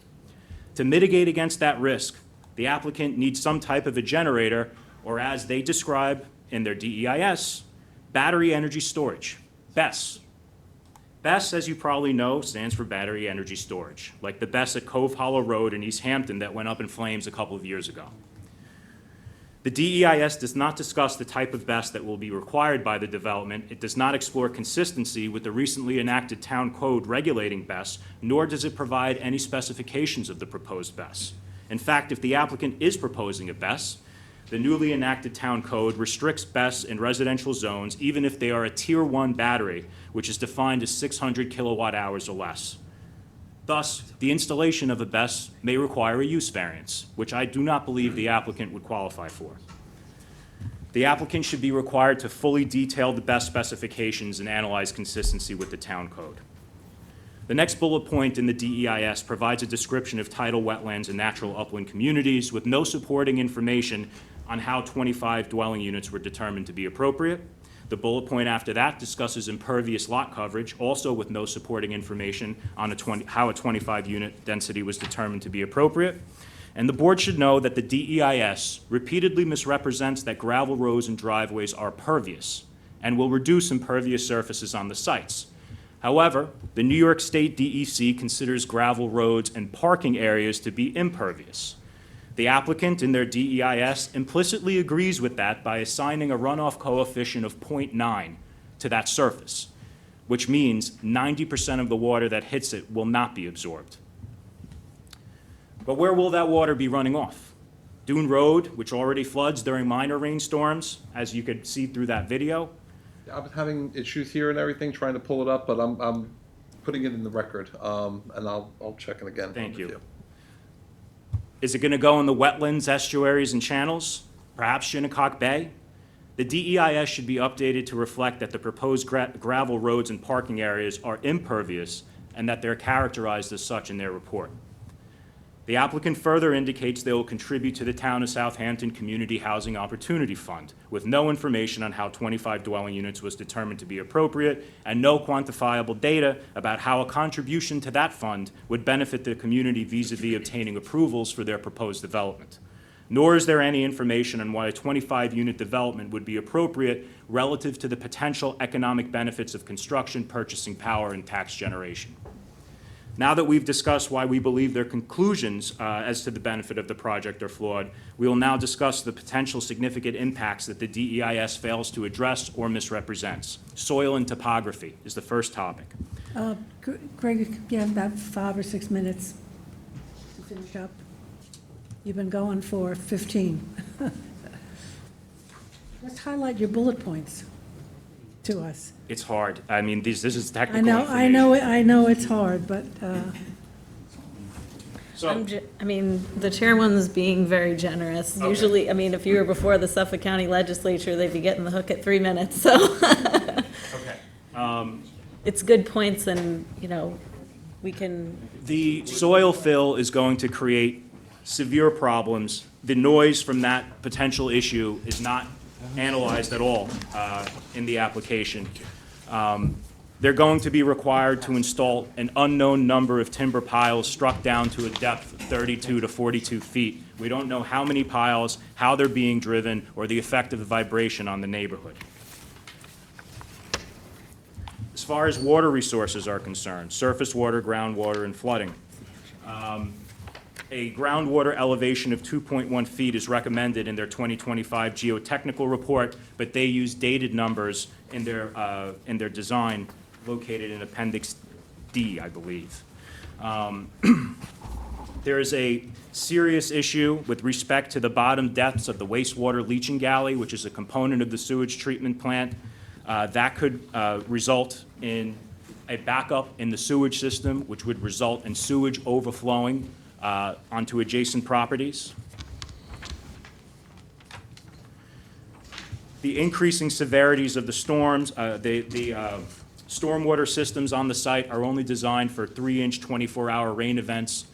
To mitigate against that risk, the applicant needs some type of a generator, or as they describe in their DEIS, battery energy storage, BESS. BESS, as you probably know, stands for battery energy storage, like the BESS at Cove Hollow Road in East Hampton that went up in flames a couple of years ago. The DEIS does not discuss the type of BESS that will be required by the development. It does not explore consistency with the recently enacted town code regulating BESS, nor does it provide any specifications of the proposed BESS. In fact, if the applicant is proposing a BESS, the newly enacted town code restricts BESS in residential zones even if they are a Tier 1 battery, which is defined as 600 kilowatt hours or less. Thus, the installation of a BESS may require a use variance, which I do not believe the applicant would qualify for. The applicant should be required to fully detail the BESS specifications and analyze consistency with the town code. The next bullet point in the DEIS provides a description of tidal wetlands and natural upland communities with no supporting information on how 25 dwelling units were determined to be appropriate. The bullet point after that discusses impervious lot coverage, also with no supporting information on how a 25-unit density was determined to be appropriate. And the board should know that the DEIS repeatedly misrepresents that gravel roads and driveways are pervious and will reduce impervious surfaces on the sites. However, the New York State DEC considers gravel roads and parking areas to be impervious. The applicant in their DEIS implicitly agrees with that by assigning a runoff coefficient of 0.9 to that surface, which means 90% of the water that hits it will not be absorbed. But where will that water be running off? Dune Road, which already floods during minor rainstorms, as you could see through that video. I was having issues here and everything, trying to pull it up, but I'm putting it in the record, and I'll check it again. Thank you. Is it going to go in the wetlands, estuaries, and channels? Perhaps Shinnecock Bay? The DEIS should be updated to reflect that the proposed gravel roads and parking areas are impervious and that they're characterized as such in their report. The applicant further indicates they will contribute to the Town of Southampton Community Housing Opportunity Fund with no information on how 25 dwelling units was determined to be appropriate and no quantifiable data about how a contribution to that fund would benefit the community vis-a-vis obtaining approvals for their proposed development. Nor is there any information on why a 25-unit development would be appropriate relative to the potential economic benefits of construction, purchasing power, and tax generation. Now that we've discussed why we believe their conclusions as to the benefit of the project are flawed, we will now discuss the potential significant impacts that the DEIS fails to address or misrepresents. Soil and topography is the first topic. Greg, you have about 5 or 6 minutes to finish up. You've been going for 15. Just highlight your bullet points to us. It's hard. I mean, this is technical information. I know it's hard, but, So, I mean, the chairwoman's being very generous. Okay. Usually, I mean, if you were before the Suffolk County Legislature, they'd be getting the hook at 3 minutes, so. okay. It's good points and, you know, we can, The soil fill is going to create severe problems. The noise from that potential issue is not analyzed at all in the application. They're going to be required to install an unknown number of timber piles struck down to a depth of 32 to 42 feet. We don't know how many piles, how they're being driven, or the effect of the vibration on the neighborhood. As far as water resources are concerned, surface water, groundwater, and flooding, a groundwater elevation of 2.1 feet is recommended in their 2025 geotechnical report, but they use dated numbers in their design located in Appendix D, I believe. There is a serious issue with respect to the bottom depths of the wastewater leaching galley, which is a component of the sewage treatment plant. That could result in a backup in the sewage system, which would result in sewage overflowing onto adjacent properties. The increasing severities of the storms, the stormwater systems on the site are only designed for 3-inch, 24-hour rain events.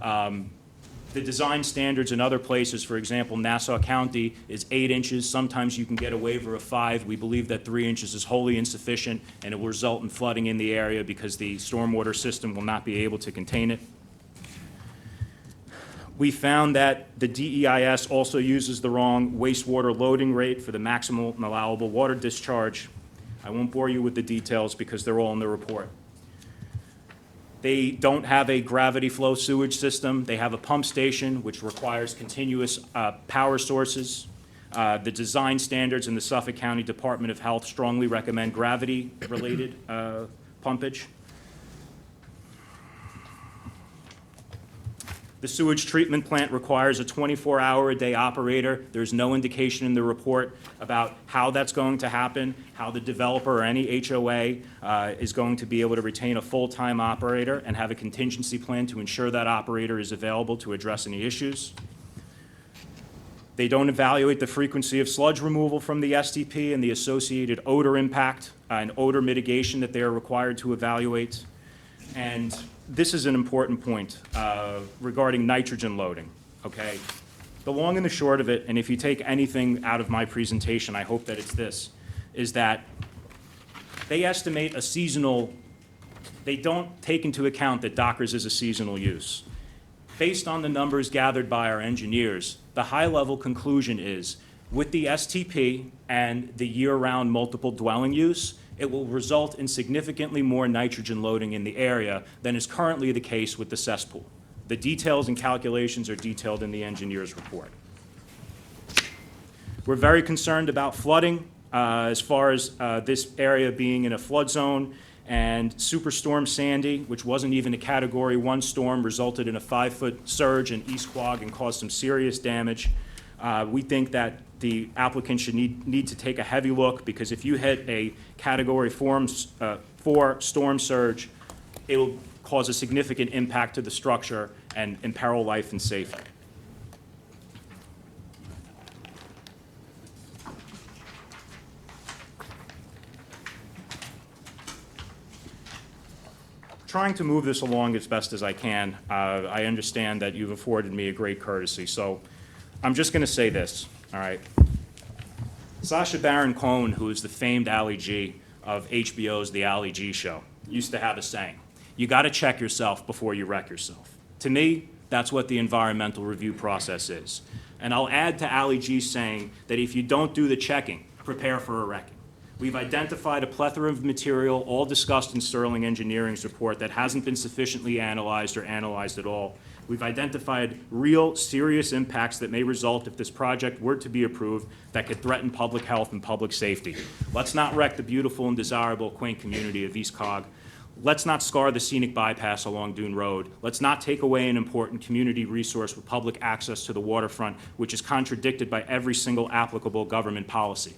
The design standards in other places, for example, Nassau County, is 8 inches. Sometimes you can get a waiver of 5. We believe that 3 inches is wholly insufficient, and it will result in flooding in the area because the stormwater system will not be able to contain it. We found that the DEIS also uses the wrong wastewater loading rate for the maximum allowable water discharge. I won't bore you with the details because they're all in the report. They don't have a gravity flow sewage system. They have a pump station, which requires continuous power sources. The design standards in the Suffolk County Department of Health strongly recommend gravity-related pumpage. The sewage treatment plant requires a 24-hour-a-day operator. There's no indication in the report about how that's going to happen, how the developer or any HOA is going to be able to retain a full-time operator and have a contingency plan to ensure that operator is available to address any issues. They don't evaluate the frequency of sludge removal from the STP and the associated odor impact and odor mitigation that they are required to evaluate. And this is an important point regarding nitrogen loading, okay? The long and the short of it, and if you take anything out of my presentation, I hope that it's this, is that they estimate a seasonal, they don't take into account that Dockers is a seasonal use. Based on the numbers gathered by our engineers, the high-level conclusion is, with the STP and the year-round multiple dwelling use, it will result in significantly more nitrogen loading in the area than is currently the case with the cesspool. The details and calculations are detailed in the engineer's report. We're very concerned about flooding as far as this area being in a flood zone, and Superstorm Sandy, which wasn't even a Category 1 storm, resulted in a 5-foot surge in East Quogue and caused some serious damage. We think that the applicant should need to take a heavy look, because if you hit a Category 4 storm surge, it will cause a significant impact to the structure and imperil life and safety. Trying to move this along as best as I can. I understand that you've afforded me a great courtesy, so I'm just going to say this, all right? Sacha Baron Cohen, who is the famed Ali G of HBO's The Ali G Show, used to have a saying, you got to check yourself before you wreck yourself. To me, that's what the environmental review process is. And I'll add to Ali G's saying that if you don't do the checking, prepare for a wrecking. We've identified a plethora of material, all discussed in Sterling Engineering's report, that hasn't been sufficiently analyzed or analyzed at all. We've identified real, serious impacts that may result if this project were to be approved that could threaten public health and public safety. Let's not wreck the beautiful and desirable, quaint community of East Quogue. Let's not scar the scenic bypass along Dune Road. Let's not take away an important community resource with public access to the waterfront, which is contradicted by every single applicable government policy.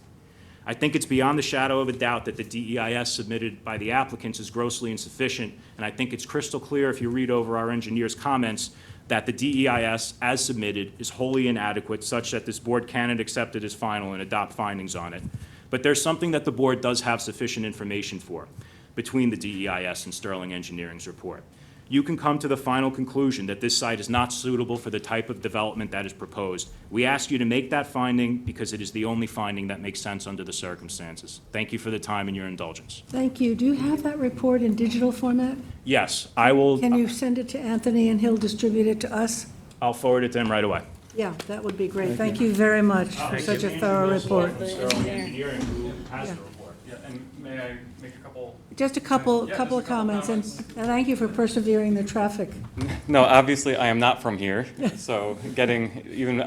I think it's beyond the shadow of a doubt that the DEIS submitted by the applicants is grossly insufficient, and I think it's crystal clear if you read over our engineer's comments that the DEIS, as submitted, is wholly inadequate, such that this board cannot accept it as final and adopt findings on it. But there's something that the board does have sufficient information for between the DEIS and Sterling Engineering's report. You can come to the final conclusion that this site is not suitable for the type of development that is proposed. We ask you to make that finding because it is the only finding that makes sense under the circumstances. Thank you for the time and your indulgence. Thank you. Do you have that report in digital format? Yes, I will. Can you send it to Anthony and he'll distribute it to us? I'll forward it to him right away. Yeah, that would be great. Thank you very much for such a thorough report. Sterling Engineering, who has the report. Yeah, and may I make a couple? Just a couple of comments, and thank you for persevering the traffic. No, obviously, I am not from here, so even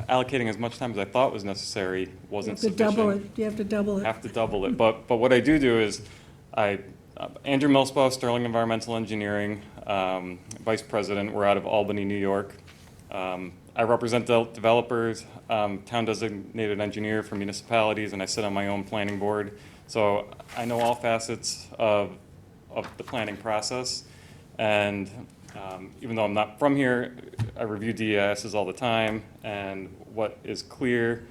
allocating as much time as I thought was necessary wasn't sufficient. You have to double it. Have to double it, but what I do is, Andrew Millspaugh, Sterling Environmental Engineering, Vice President, we're out of Albany, New York. I represent developers, town designated engineer for municipalities, and I sit on my own planning board. So I know all facets of the planning process, and even though I'm not from here, I review DEISs all the time, and what is clear,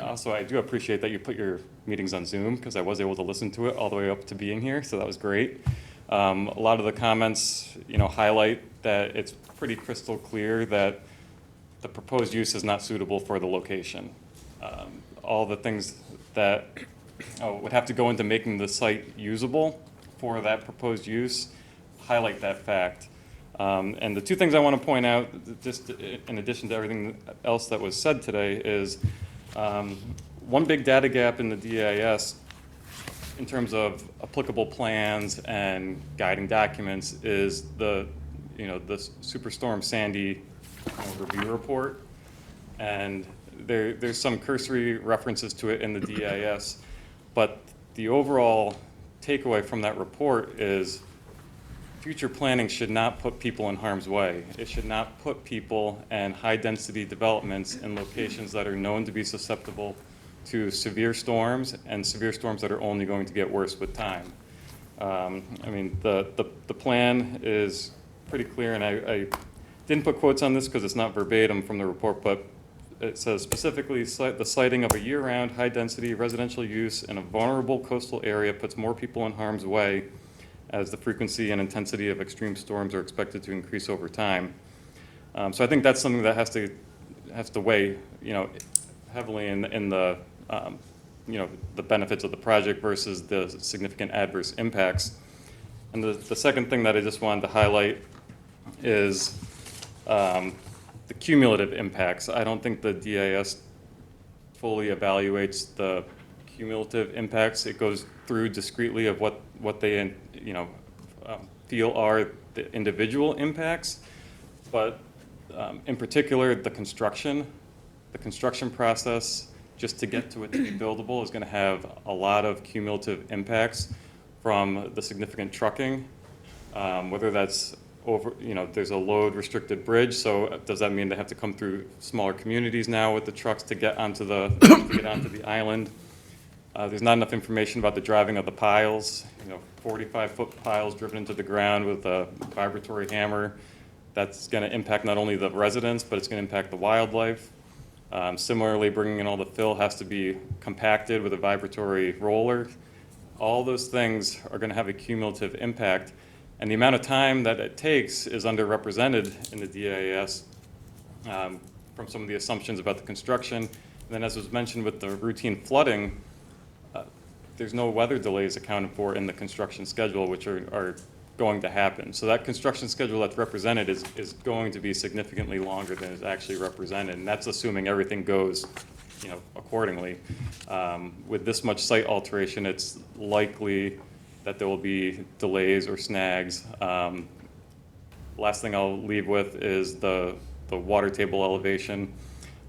also I do appreciate that you put your meetings on Zoom, because I was able to listen to it all the way up to being here, so that was great. A lot of the comments, highlight that it's pretty crystal clear that the proposed use is not suitable for the location. All the things that would have to go into making the site usable for that proposed use highlight that fact. And the two things I want to point out, just in addition to everything else that was said today, is one big data gap in the DIS in terms of applicable plans and guiding documents is the Superstorm Sandy review report. And there's some cursory references to it in the DIS, but the overall takeaway from that report is future planning should not put people in harm's way. It should not put people and high-density developments in locations that are known to be susceptible to severe storms, and severe storms that are only going to get worse with time. The plan is pretty clear, and I didn't put quotes on this because it's not verbatim from the report, but it says specifically, the siting of a year-round, high-density residential use in a vulnerable coastal area puts more people in harm's way as the frequency and intensity of extreme storms are expected to increase over time. So I think that's something that has to weigh, heavily in the, the benefits of the project versus the significant adverse impacts. And the second thing that I just wanted to highlight is the cumulative impacts. I don't think the DIS fully evaluates the cumulative impacts. It goes through discretely of what they feel are the individual impacts, but in particular the construction process just to get to it to be buildable is going to have a lot of cumulative impacts from the significant trucking, whether that's over, there's a load restricted bridge, so does that mean they have to come through smaller communities now with the trucks to get onto the island? There's not enough information about the driving of the piles, 45-foot piles driven into the ground with a vibratory hammer. That's going to impact not only the residents, but it's going to impact the wildlife. Similarly, bringing in all the fill has to be compacted with a vibratory roller. All those things are going to have a cumulative impact. And the amount of time that it takes is underrepresented in the DIS from some of the assumptions about the construction. And then, as was mentioned with the routine flooding, there's no weather delays accounted for in the construction schedule, which are going to happen. So that construction schedule that's represented is going to be significantly longer than is actually represented. And that's assuming everything goes accordingly. With this much site alteration, it's likely that there will be delays or snags. Last thing I'll leave with is the water table elevation.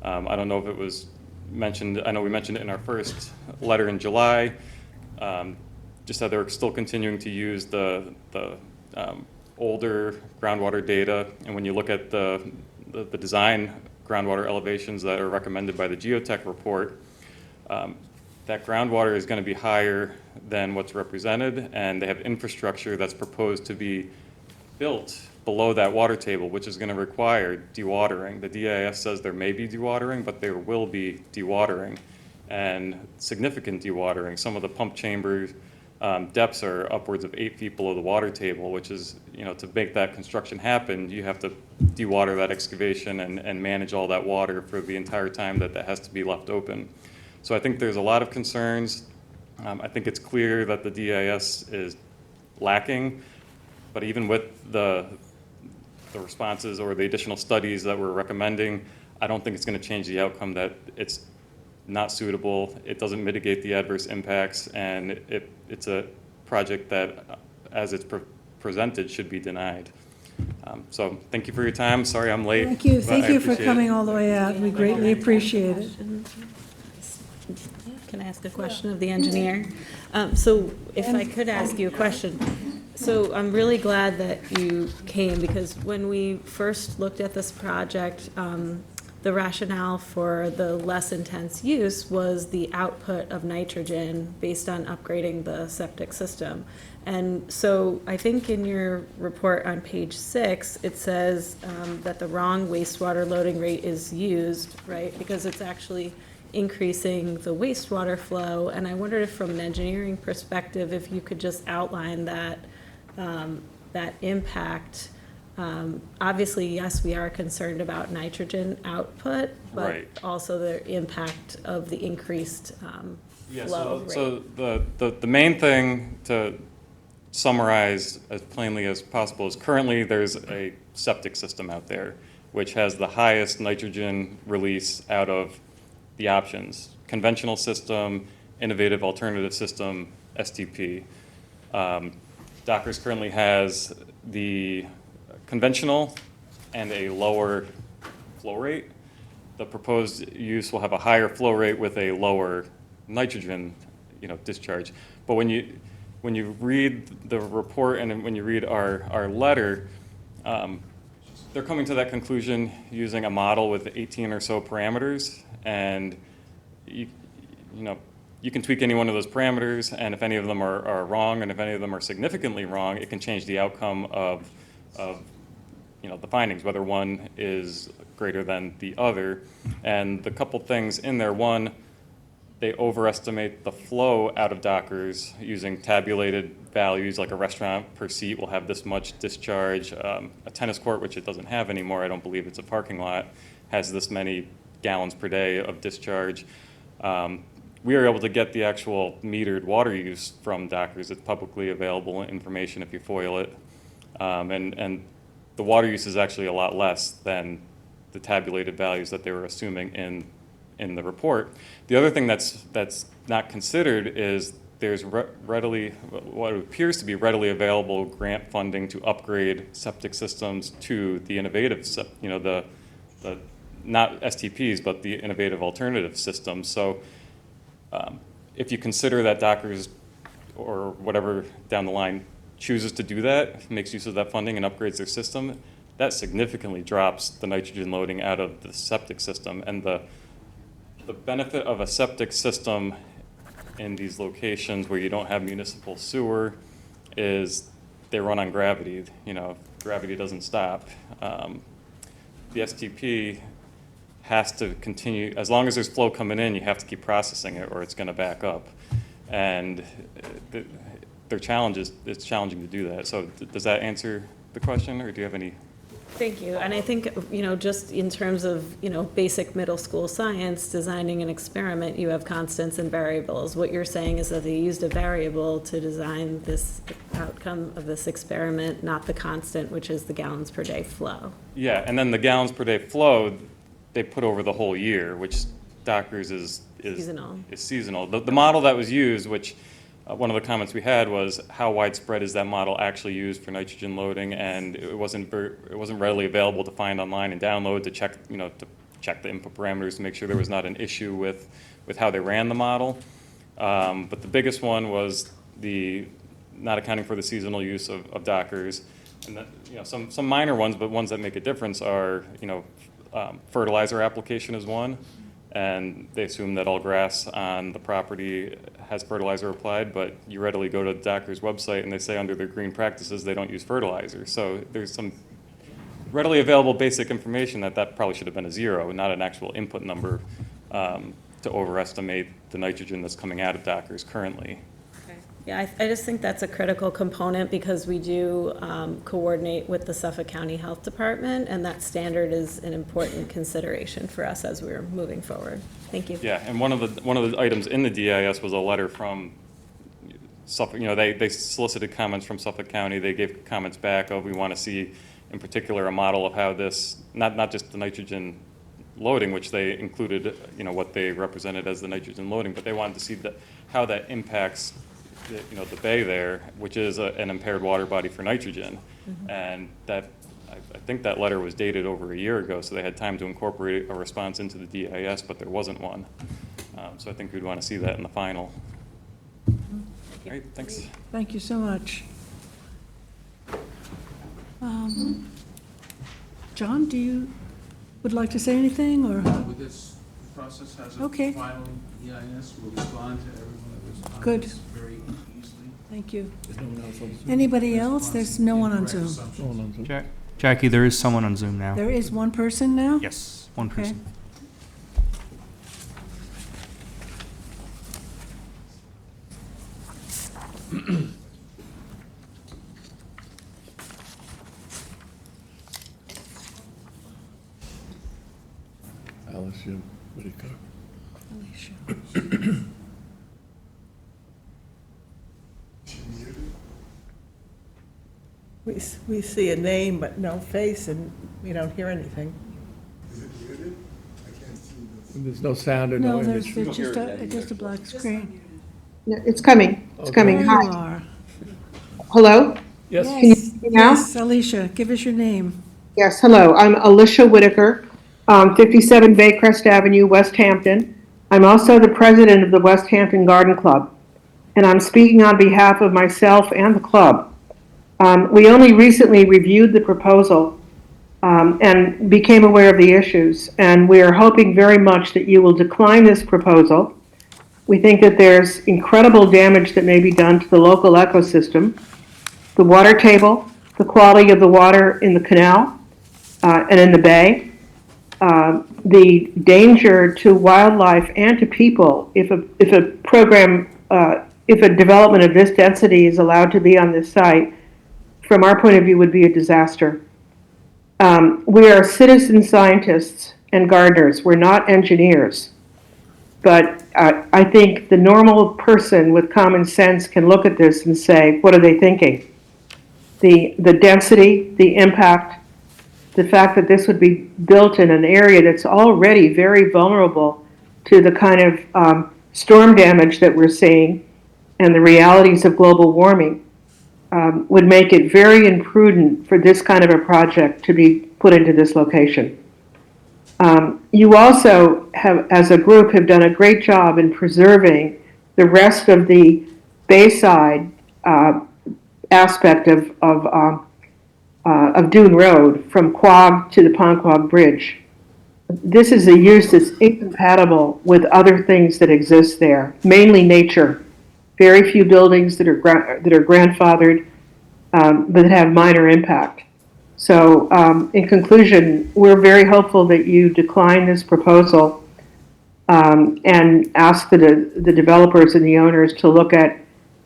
I don't know if it was mentioned, I know we mentioned it in our first letter in July, just that they're still continuing to use the older groundwater data, and when you look at the design groundwater elevations that are recommended by the geotech report, that groundwater is going to be higher than what's represented, and they have infrastructure that's proposed to be built below that water table, which is going to require dewatering. The DIS says there may be dewatering, but there will be dewatering, and significant dewatering. Some of the pump chambers depths are upwards of 8 feet below the water table, which is, to make that construction happen, you have to dewater that excavation and manage all that water for the entire time that has to be left open. So I think there's a lot of concerns. I think it's clear that the DIS is lacking, but even with the responses or the additional studies that we're recommending, I don't think it's going to change the outcome that it's not suitable, it doesn't mitigate the adverse impacts, and it's a project that, as it's presented, should be denied. So thank you for your time. Sorry I'm late. Thank you. but Thank I you for appreciate coming it. all the way out. We greatly appreciate it. Can I ask a question of the engineer? So if I could ask you a question. So I'm really glad that you came, because when we first looked at this project, the rationale for the less intense use was the output of nitrogen based on upgrading the septic system. And so I think in your report on page 6, it says that the wrong wastewater loading rate is used, right? Because it's actually increasing the wastewater flow. And I wondered if, from an engineering perspective, if you could just outline that, that impact. Obviously, yes, we are concerned about nitrogen output, but Right. also the impact of the increased Yeah, flow rate. so the main thing to summarize as plainly as possible is currently there's a septic system out there which has the highest nitrogen release out of the options: conventional system, innovative alternative system, STP. Dockers currently has the conventional and a lower flow rate. The proposed use will have a higher flow rate with a lower nitrogen, discharge. But when you read the report and when you read our letter, they're coming to that conclusion using a model with 18 or so parameters, and you can tweak any one of those parameters, and if any of them are wrong, and if any of them are significantly wrong, it can change the outcome of the findings, whether one is greater than the other. And the couple things in there: one, they overestimate the flow out of Dockers using tabulated values, like a restaurant per seat will have this much discharge. A tennis court, which it doesn't have anymore, I don't believe it's a parking lot, has this many gallons per day of discharge. We are able to get the actual metered water use from Dockers. It's publicly available information if you FOIL it. And the water use is actually a lot less than the tabulated values that they were assuming in the report. The other thing that's not considered is there's what appears to be readily available grant funding to upgrade septic systems to the innovative, the not STPs, but the innovative alternative systems. So if you consider that Dockers or whatever down the line chooses to do that, makes use of that funding and upgrades their system, that significantly drops the nitrogen loading out of the septic system. And the benefit of a septic system in these locations where you don't have municipal sewer is they run on gravity. Gravity doesn't stop. The STP has to continue, as long as there's flow coming in, you have to keep processing it or it's going to back up. And it's challenging to do that. So does that answer the question, or do you have any? Thank you. And I think, just in terms of, basic middle school science, designing an experiment, you have constants and variables. What you're saying is that they used a variable to design this outcome of this experiment, not the constant, which is the gallons per day flow. Yeah, and then the gallons per day flow, they put over the whole year, which Dockers is Seasonal. is seasonal. The model that was used, which one of the comments we had was how widespread is that model actually used for nitrogen loading, and it wasn't readily available to find online and download to check, to check the input parameters to make sure there was not an issue with how they ran the model. But the biggest one was the not accounting for the seasonal use of Dockers. And that, some minor ones, but ones that make a difference are, fertilizer application is one. And they assume that all grass on the property has fertilizer applied, but you readily go to Docker's website and they say under their green practices they don't use fertilizer. So there's some readily available basic information that probably should have been a 0, not an actual input number to overestimate the nitrogen that's coming out of Docker's currently. Yeah, I just think that's a critical component because we do coordinate with the Suffolk County Health Department, and that standard is an important consideration for us as we're moving forward. Thank you. Yeah, and one of the items in the DIS was a letter from Suffolk. They solicited comments from Suffolk County. They gave comments back of we want to see, in particular, a model of how this, not just the nitrogen loading, which they included, what they represented as the nitrogen loading, but they wanted to see how that impacts the bay there, which is an impaired water body for nitrogen. Mm-hmm. And that, I think that letter was dated over a year ago, so they had time to incorporate a response into the DIS, but there wasn't one. So I think we'd want to see that in the final. All right, thanks. Thank you so much. John, would like to say anything, or? With this process has a Okay. final EIS, we'll respond to everyone that was Good. on this very easily. Thank you. There's no one else on Zoom. Anybody else? There's no one on Zoom. No one on Zoom. Jackie, there is someone on Zoom now. There is one person now? Yes, one Okay. person. Alicia Whitaker. We see a name but no face, and we don't hear anything. Is it muted? I can't see this. And there's no sound or no No, there's image. just a black screen. It's coming. It's Okay. coming. There you Hi. are. Hello? Yes. Can you see me now? Yes, Alicia, give us your name. Yes, hello. I'm Alicia Whitaker, 57 Baycrest Avenue, West Hampton. I'm also the president of the West Hampton Garden Club, and I'm speaking on behalf of myself and the club. We only recently reviewed the proposal and became aware of the issues, and we are hoping very much that you will decline this proposal. We think that there's incredible damage that may be done to the local ecosystem, the water table, the quality of the water in the canal and in the bay, the danger to wildlife and to people if a program, if a development of this density is allowed to be on this site, from our point of view, would be a disaster. We are citizen scientists and gardeners. We're not engineers. But I think the normal person with common sense can look at this and say, what are they thinking? The density, the impact, the fact that this would be built in an area that's already very vulnerable to the kind of storm damage that we're seeing and the realities of global warming would make it very imprudent for this kind of a project to be put into this location. You also have, as a group, have done a great job in preserving the rest of the Bayside aspect of Dune Road from Quogue to the Ponquag Bridge. This is a use that's incompatible with other things that exist there, mainly nature. Very few buildings that are grandfathered, but that have minor impact. So in conclusion, we're very hopeful that you decline this proposal and ask the developers and the owners to look at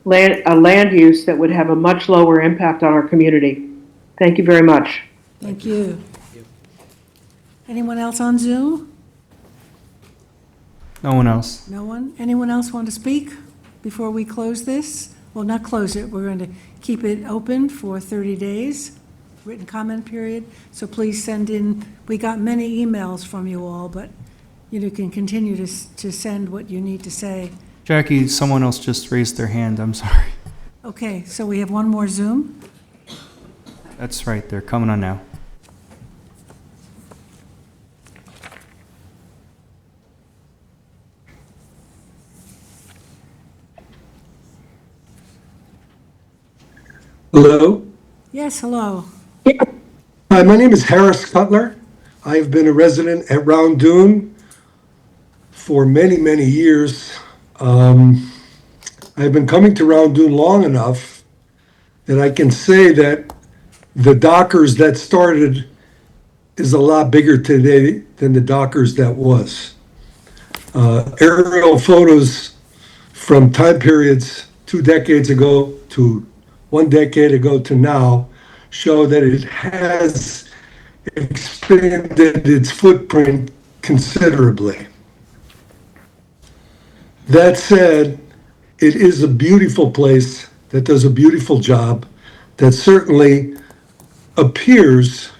a land use that would have a much lower impact on our community. Thank you very much. Thank you. Anyone else on Zoom? No one else. No one? Anyone else want to speak before we close this? Well, not close it. We're going to keep it open for 30 days, written comment period. So please send in. We got many emails from you all, but you can continue to send what you need to say. Jackie, someone else just raised their hand. I'm sorry. Okay, so we have one more Zoom. That's right. They're coming on now. Hello. Yes, hello. Hi, my name is Harris Cutler. I've been a resident at Round Dune for many, many years. I've been coming to Round Dune long enough that I can say that the Dockers that started is a lot bigger today than the Dockers that was. Aerial photos from time periods 2 decades ago to 1 decade ago to now show that it has expanded its footprint considerably. That said, it is a beautiful place that does a beautiful job, that certainly appears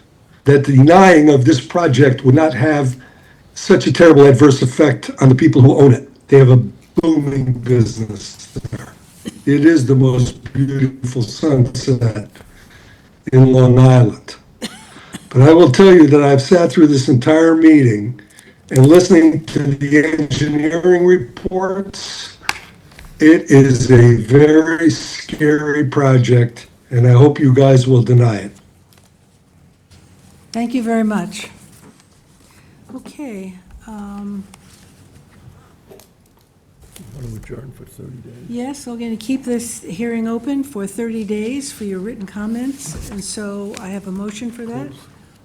that denying of this project would not have such a terrible adverse effect on the people who own it. They have a booming business there. It is the most beautiful sunset in Long Island. But I will tell you that I've sat through this entire meeting and listening to the engineering reports. It is a very scary project, and I hope you guys will deny it. Thank you very much. Okay. Want to adjourn for 30 days? Yes, we're going to keep this hearing open for 30 days for your written comments, and so I have a motion for that.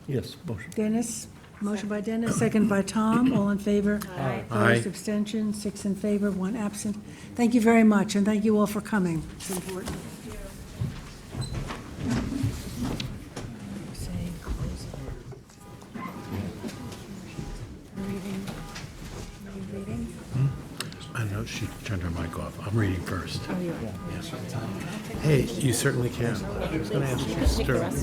Yes, motion. Dennis, motion by Dennis, second by Tom, all in favor? Aye. Opposed, abstention, 6 in favor, 1 absent. Thank you very much, and thank you all for coming. It's important. I know she turned her mic off. I'm reading first. Oh, you are. Yes. Hey, you certainly can. I was going to ask you, Sterling.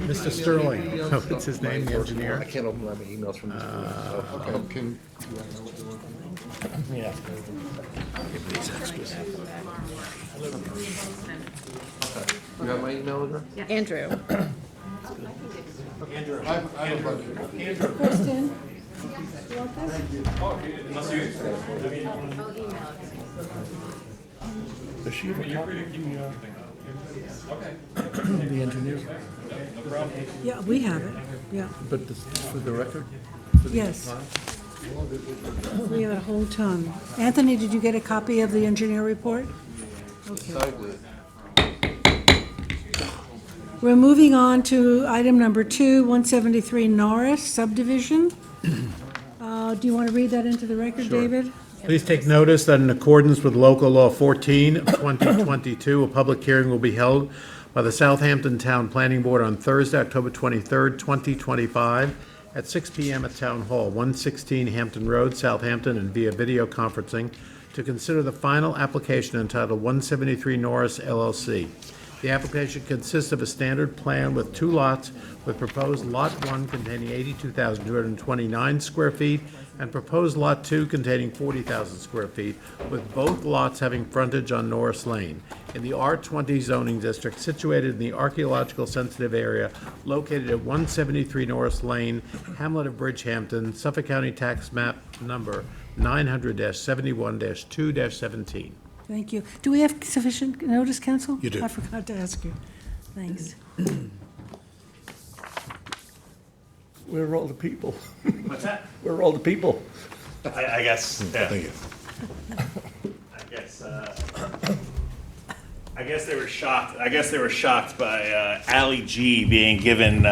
Mr. Sterling, what's his name, the engineer? I can't open my emails from this phone, so. Yeah. Give these extras. You have my email address? Andrew. Kristen? Does she have a copy of the engineer? Yeah, we have it, yeah. But this, for the record? Yes. We have a whole ton. Anthony, did you get a copy of the engineer report? Okay. We're moving on to item number 2, 173 Norris subdivision. Do you want to read that into the record, David? Please take notice that in accordance with local law 14 of 2022, a public hearing will be held by the Southampton Town Planning Board on Thursday, October 23rd, 2025, at 6 p.m. at Town Hall, 116 Hampton Road, Southampton, and via video conferencing to consider the final application entitled 173 Norris LLC. The application consists of a standard plan with 2 lots, with proposed Lot 1 containing 82,229 square feet and proposed Lot 2 containing 40,000 square feet, with both lots having frontage on Norris Lane in the R20 zoning district situated in the archaeological sensitive area located at 173 Norris Lane, Hamlet of Bridgehampton, Suffolk County Tax Map Number 900-71-2-17. Thank you. Do we have sufficient notice, counsel? You do. I forgot to ask you. Thanks. Where are all the people? What's that? Where are all the people? I guess, yeah. Thank you. I guess they were shocked. I guess they were shocked by Ali G being given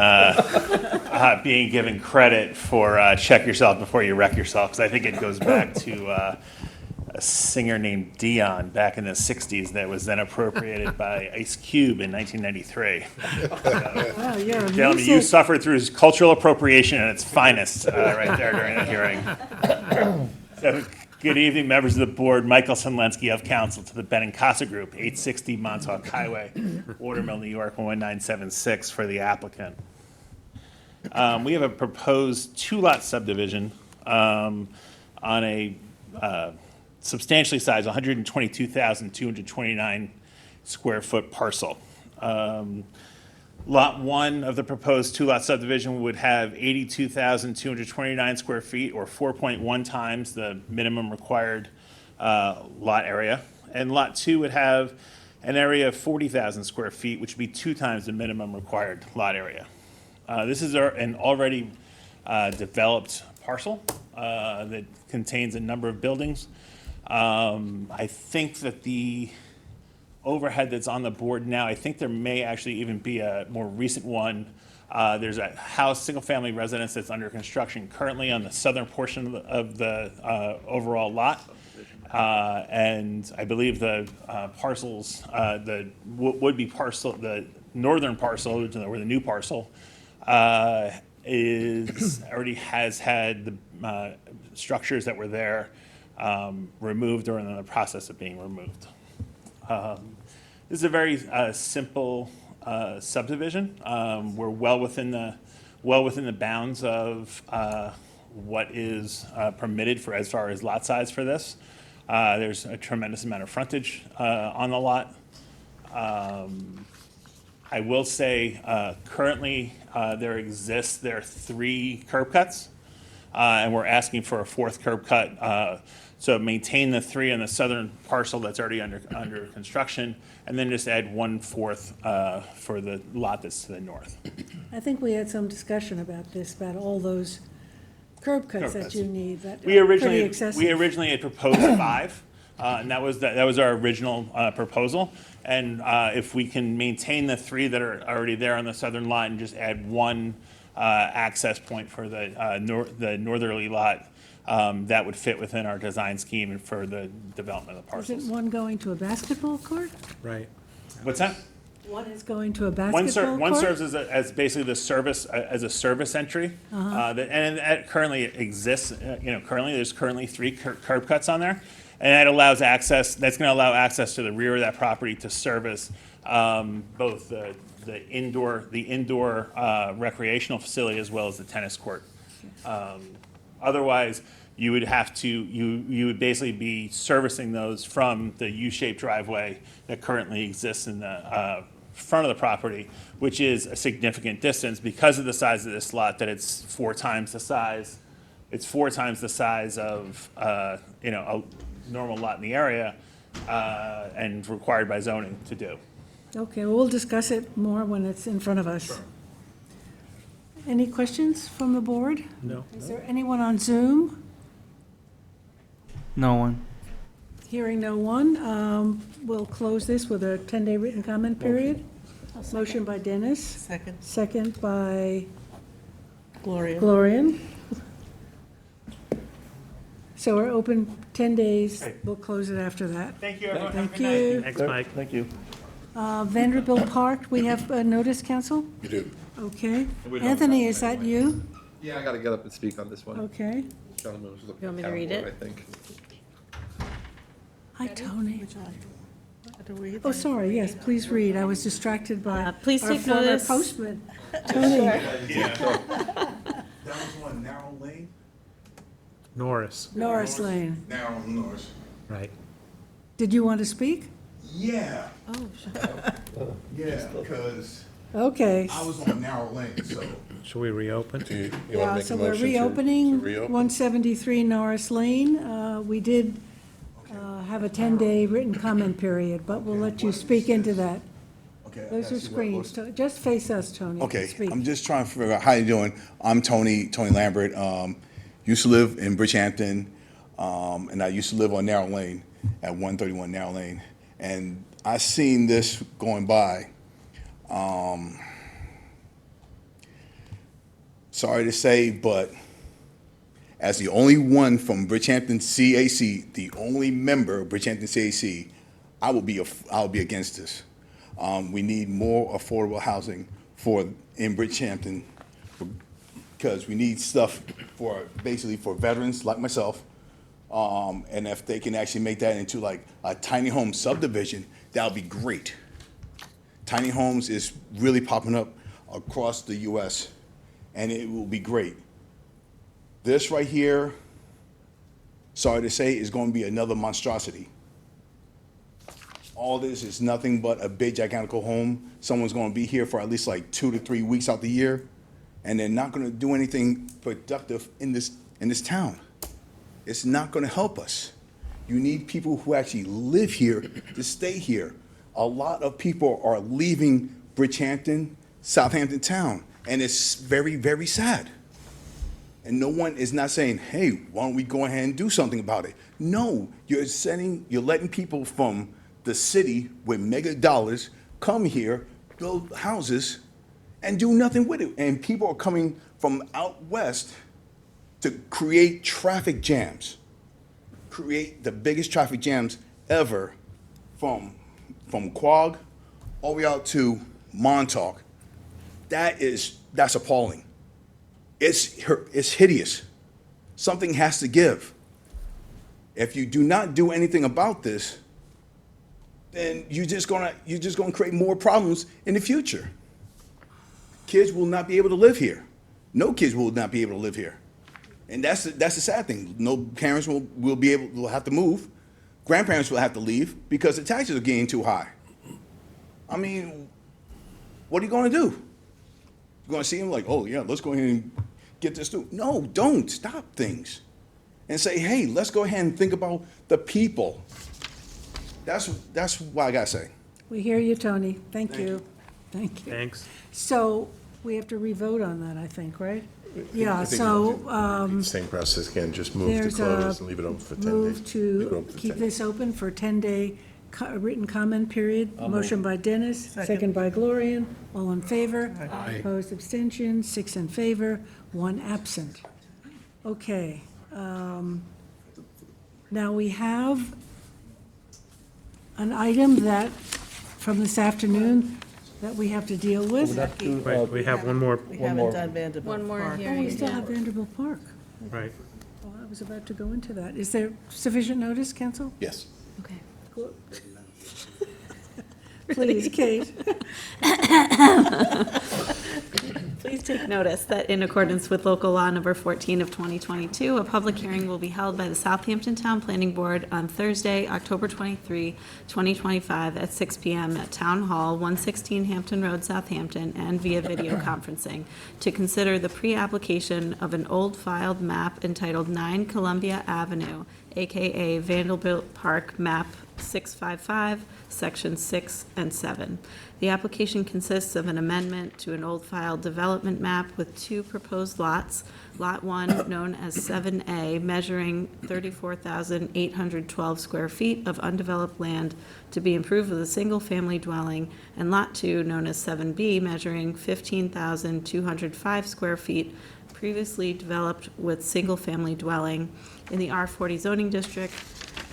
credit for check yourself before you wreck yourself. Because I think it goes back to a singer named Dion back in the '60s that was then appropriated by Ice Cube in 1993. Wow, you're a Gentlemen, you music- suffered through cultural appropriation at its finest right there during the hearing. So, good evening, members of the board. Michael Senlensky of counsel to the Benincasa Group, 860 Montauk Highway, Watermill, New York, 11976 for the applicant. We have a proposed 2-lot subdivision on a substantially sized 122,229 square foot parcel. Lot 1 of the proposed two-lot subdivision would have 82,229 square feet, or 4.1 times the minimum required lot area. And Lot 2 would have an area of 40,000 square feet, which would be 2 times the minimum required lot area. This is an already developed parcel that contains a number of buildings. I think that the overhead that's on the board now, I think there may actually even be a more recent one. There's a house, single-family residence that's under construction currently on the southern portion of the overall lot. And I believe the parcels, the would-be parcel, the northern parcel, or the new parcel, already has had the structures that were there removed or in the process of being removed. This is a very simple subdivision. We're well within the bounds of what is permitted for as far as lot size for this. There's a tremendous amount of frontage on the lot. I will say currently there are 3 curb cuts, and we're asking for a 4th curb cut. So maintain the 3 on the southern parcel that's already under construction, and then just add 1/4 for the lot that's to the north. I think we had some discussion about this, about all those curb cuts that you need, that We are pretty excessive. originally had proposed 5, and that was our original proposal. And if we can maintain the 3 that are already there on the southern lot and just add 1 access point for the northerly lot, that would fit within our design scheme for the development of the parcels. Isn't one going to a basketball court? Right. What's that? One is going to a basketball court? One serves as basically the service, as a service entry. And that currently exists, there's currently 3 curb cuts on there. And that allows access, that's going to allow access to the rear of that property to service both the indoor recreational facility as well as the tennis court. Otherwise, you would have to, you would basically be servicing those from the U-shaped driveway that currently exists in the front of the property, which is a significant distance because of the size of this lot, that it's 4 times the size. It's 4 times the size of a normal lot in the area, and required by zoning to do. Okay, well, we'll discuss it more when it's in front of us. Any questions from the board? No. Is there anyone on Zoom? No one. Hearing no one, we'll close this with a 10-day written comment period. Motion by Dennis. Second. Second by Gloria. Glorian. So we're open 10 days. We'll close it after that. Thank you, everyone. Thank you. Thanks, Mike. Thank you. Vanderbilt Park, we have a notice, council? You do. Okay. We don't Anthony, have is that anyway. you? Yeah, I got to get up and speak on this one. Okay. Gentleman was looking You want me at to read town board, it? I think. Hi, Tony. To read Oh, sorry, yes, please read. I was distracted by please our take former notice. postman, Tony. That was on Narrow Lane? Norris. Norris Lane. Narrow Norris. Right. Did you want to speak? Yeah, Oh, yeah, because okay. I was on Narrow Lane, so. Should we reopen? Yeah, so we're reopening 173 Norris Lane. We did have a 10-day written comment period, but we'll let you speak into that. Okay. Those are screens. Just face us, Tony. Okay, Speak. I'm just trying to figure out, how you doing? I'm Tony Lambert. Used to live in Bridgehampton, and I used to live on Narrow Lane, at 131 Narrow Lane. And I seen this going by. Sorry to say, but as the only one from Bridgehampton CAC, the only member of Bridgehampton CAC, I will be against this. We need more affordable housing in Bridgehampton, because we need stuff basically for veterans like myself. And if they can actually make that into like a tiny home subdivision, that would be great. Tiny homes is really popping up across the US, and it will be great. This right here sorry to say, is going to be another monstrosity. All this is nothing but a big gigantical home. Someone's going to be here for at least like 2 to 3 weeks out the year, and they're not going to do anything productive in this town. It's not going to help us. You need people who actually live here to stay here. A lot of people are leaving Bridgehampton, Southampton town, and it's very, very sad. And no one is not saying, hey, why don't we go ahead and do something about it? No, you're letting people from the city with mega dollars come here, build houses, and do nothing with it. And people are coming from out west to create traffic jams, create the biggest traffic jams ever from Quogue all the way out to Montauk. That's appalling. It's hideous. Something has to give. If you do not do anything about this, then you're just gonna create more problems in the future. Kids will not be able to live here. No kids will not be able to live here. And that's the sad thing. No parents will have to move. Grandparents will have to leave because the taxes are getting too high. I mean, what are you going to do? You're going to see them like, oh yeah, let's go ahead and get this through. No, don't. Stop things. And say, hey, let's go ahead and think about the people. That's what I got to say. We hear you, Tony. Thank you. Thank you. Thanks. So we have to re-vote on that, I think, right? I Yeah, think so same process again, just move to there's close a and leave it open for 10 days. move Leave it to open for keep 10 this open for 10-day written comment period. Motion by Dennis, second by Gloria. All in favor? Aye. Opposed, abstentions, 6 in favor, 1 absent. Okay. Now we have an item that, from this afternoon, that we have to deal with. Wait, we have one more. We haven't done Vanderbilt One more Park. Oh, hearing. we still have Vanderbilt Park. Right. Oh, I was about to go into that. Is there sufficient notice, council? Yes. Okay. Please, Kate. Please take notice that in accordance with local law number 14 of 2022, a public hearing will be held by the Southampton Town Planning Board on Thursday, October 23, 2025 at 6 p.m. at Town Hall, 116 Hampton Road, Southampton, and via video conferencing to consider the pre-application of an old filed map entitled 9 Columbia Avenue, AKA Vanderbilt Park Map 655, Sections 6 and 7. The application consists of an amendment to an old file development map with 2 proposed lots. Lot 1, known as 7A, measuring 34,812 square feet of undeveloped land to be improved with a single-family dwelling, and Lot 2, known as 7B, measuring 15,205 square feet, previously developed with single-family dwelling in the R40 zoning district,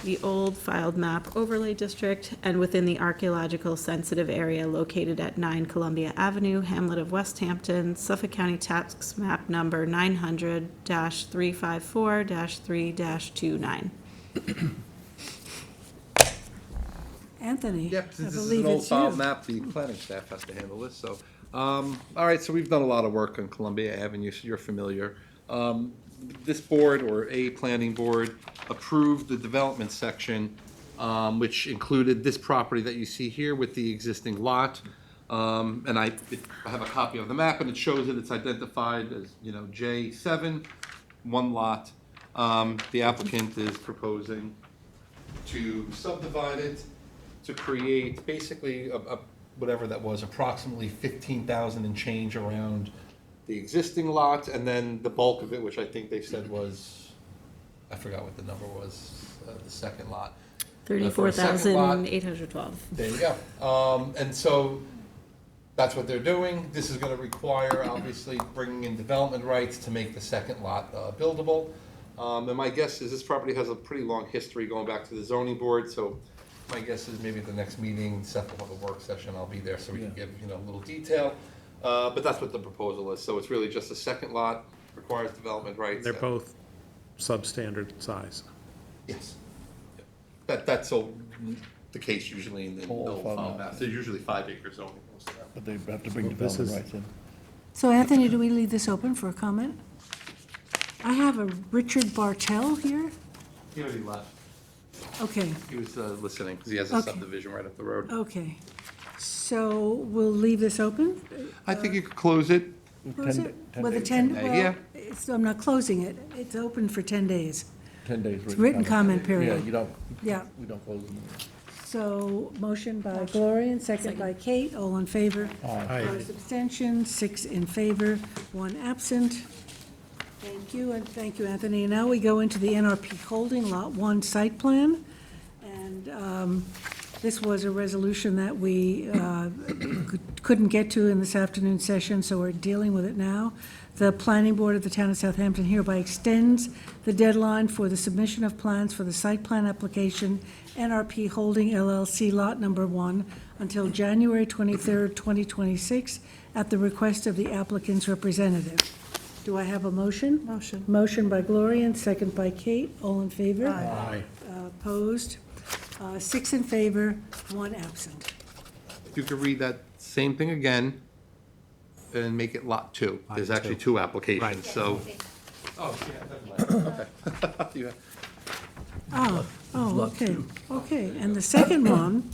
the old filed map overlay district, and within the archaeological sensitive area located at 9 Columbia Avenue, Hamlet of West Hampton, Suffolk County Tax Map Number 900-354-3-29. Anthony, Yep, I since this is believe an old it's file you. map, the planning staff has to handle this, so. All right, so we've done a lot of work on Columbia Avenue, so you're familiar. This board, or a planning board, approved the development section, which included this property that you see here with the existing lot. And I have a copy of the map, and it shows that it's identified as, J7, 1 lot. The applicant is proposing to subdivide it to create basically whatever that was, approximately 15,000 and change around the existing lot, and then the bulk of it, which I think they said was, I forgot what the number was, the second lot. For a second lot, 34,812. there you go. And so that's what they're doing. This is going to require, obviously, bringing in development rights to make the second lot buildable. And my guess is this property has a pretty long history going back to the zoning board, so my guess is maybe at the next meeting, Seth will have a work session, I'll be there so we can give, a little detail. But that's what the proposal is, so it's really just a second lot, requires development rights. They're both substandard size. Yes. That's the case usually in the old file maps. There's usually 5 acre zoning, most of them. But they have to bring This development is- rights in. So Anthony, do we leave this open for a comment? I have a Richard Bartell here. He already left. Okay, He was listening, because he has a Okay. subdivision right up the road. okay. So we'll leave this open? I think you could close it. Close it? With a days. 10, 10 days, well, yeah. I'm not closing it. It's open for 10 days. 10 days. It's written comment period. Yeah, you don't, Yeah. we don't close them. So motion by Gloria, and second by Kate. All in favor? Aye. Opposed, abstention, 6 in favor, 1 absent. Thank you, and thank you, Anthony. And now we go into the NRP Holding Lot 1 site plan. And this was a resolution that we couldn't get to in this afternoon session, so we're dealing with it now. The Planning Board of the Town of Southampton hereby extends the deadline for the submission of plans for the site plan application NRP Holding LLC Lot Number 1 until January 23rd, 2026, at the request of the applicant's representative. Do I have a motion? Motion. Motion by Gloria and second by Kate. All in favor? Aye. Opposed? 6 in favor, 1 absent. If you could read that same thing again and make it lot 2. There's Lot actually 2. 2 applications, so. Oh, yeah, okay. Yeah. Okay, okay. And the second one,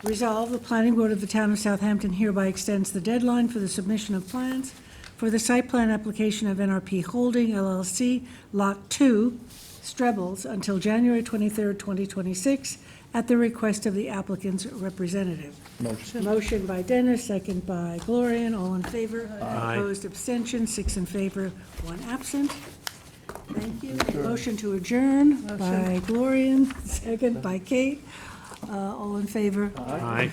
resolve, the Planning Board of the Town of Southampton hereby extends the deadline for the submission of plans for the site plan application of NRP Holding LLC, Lot 2, Strebels, until January 23rd, 2026, at the request of the applicant's representative. Motion. Motion by Dennis, second by Gloria, all in favor. Aye. Opposed, abstention, 6 in favor, 1 absent. Thank you. Motion to adjourn by Gloria, second by Kate. All in favor? Aye.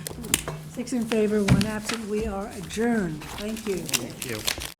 6 in favor, 1 absent. We are adjourned. Thank you. Thank you.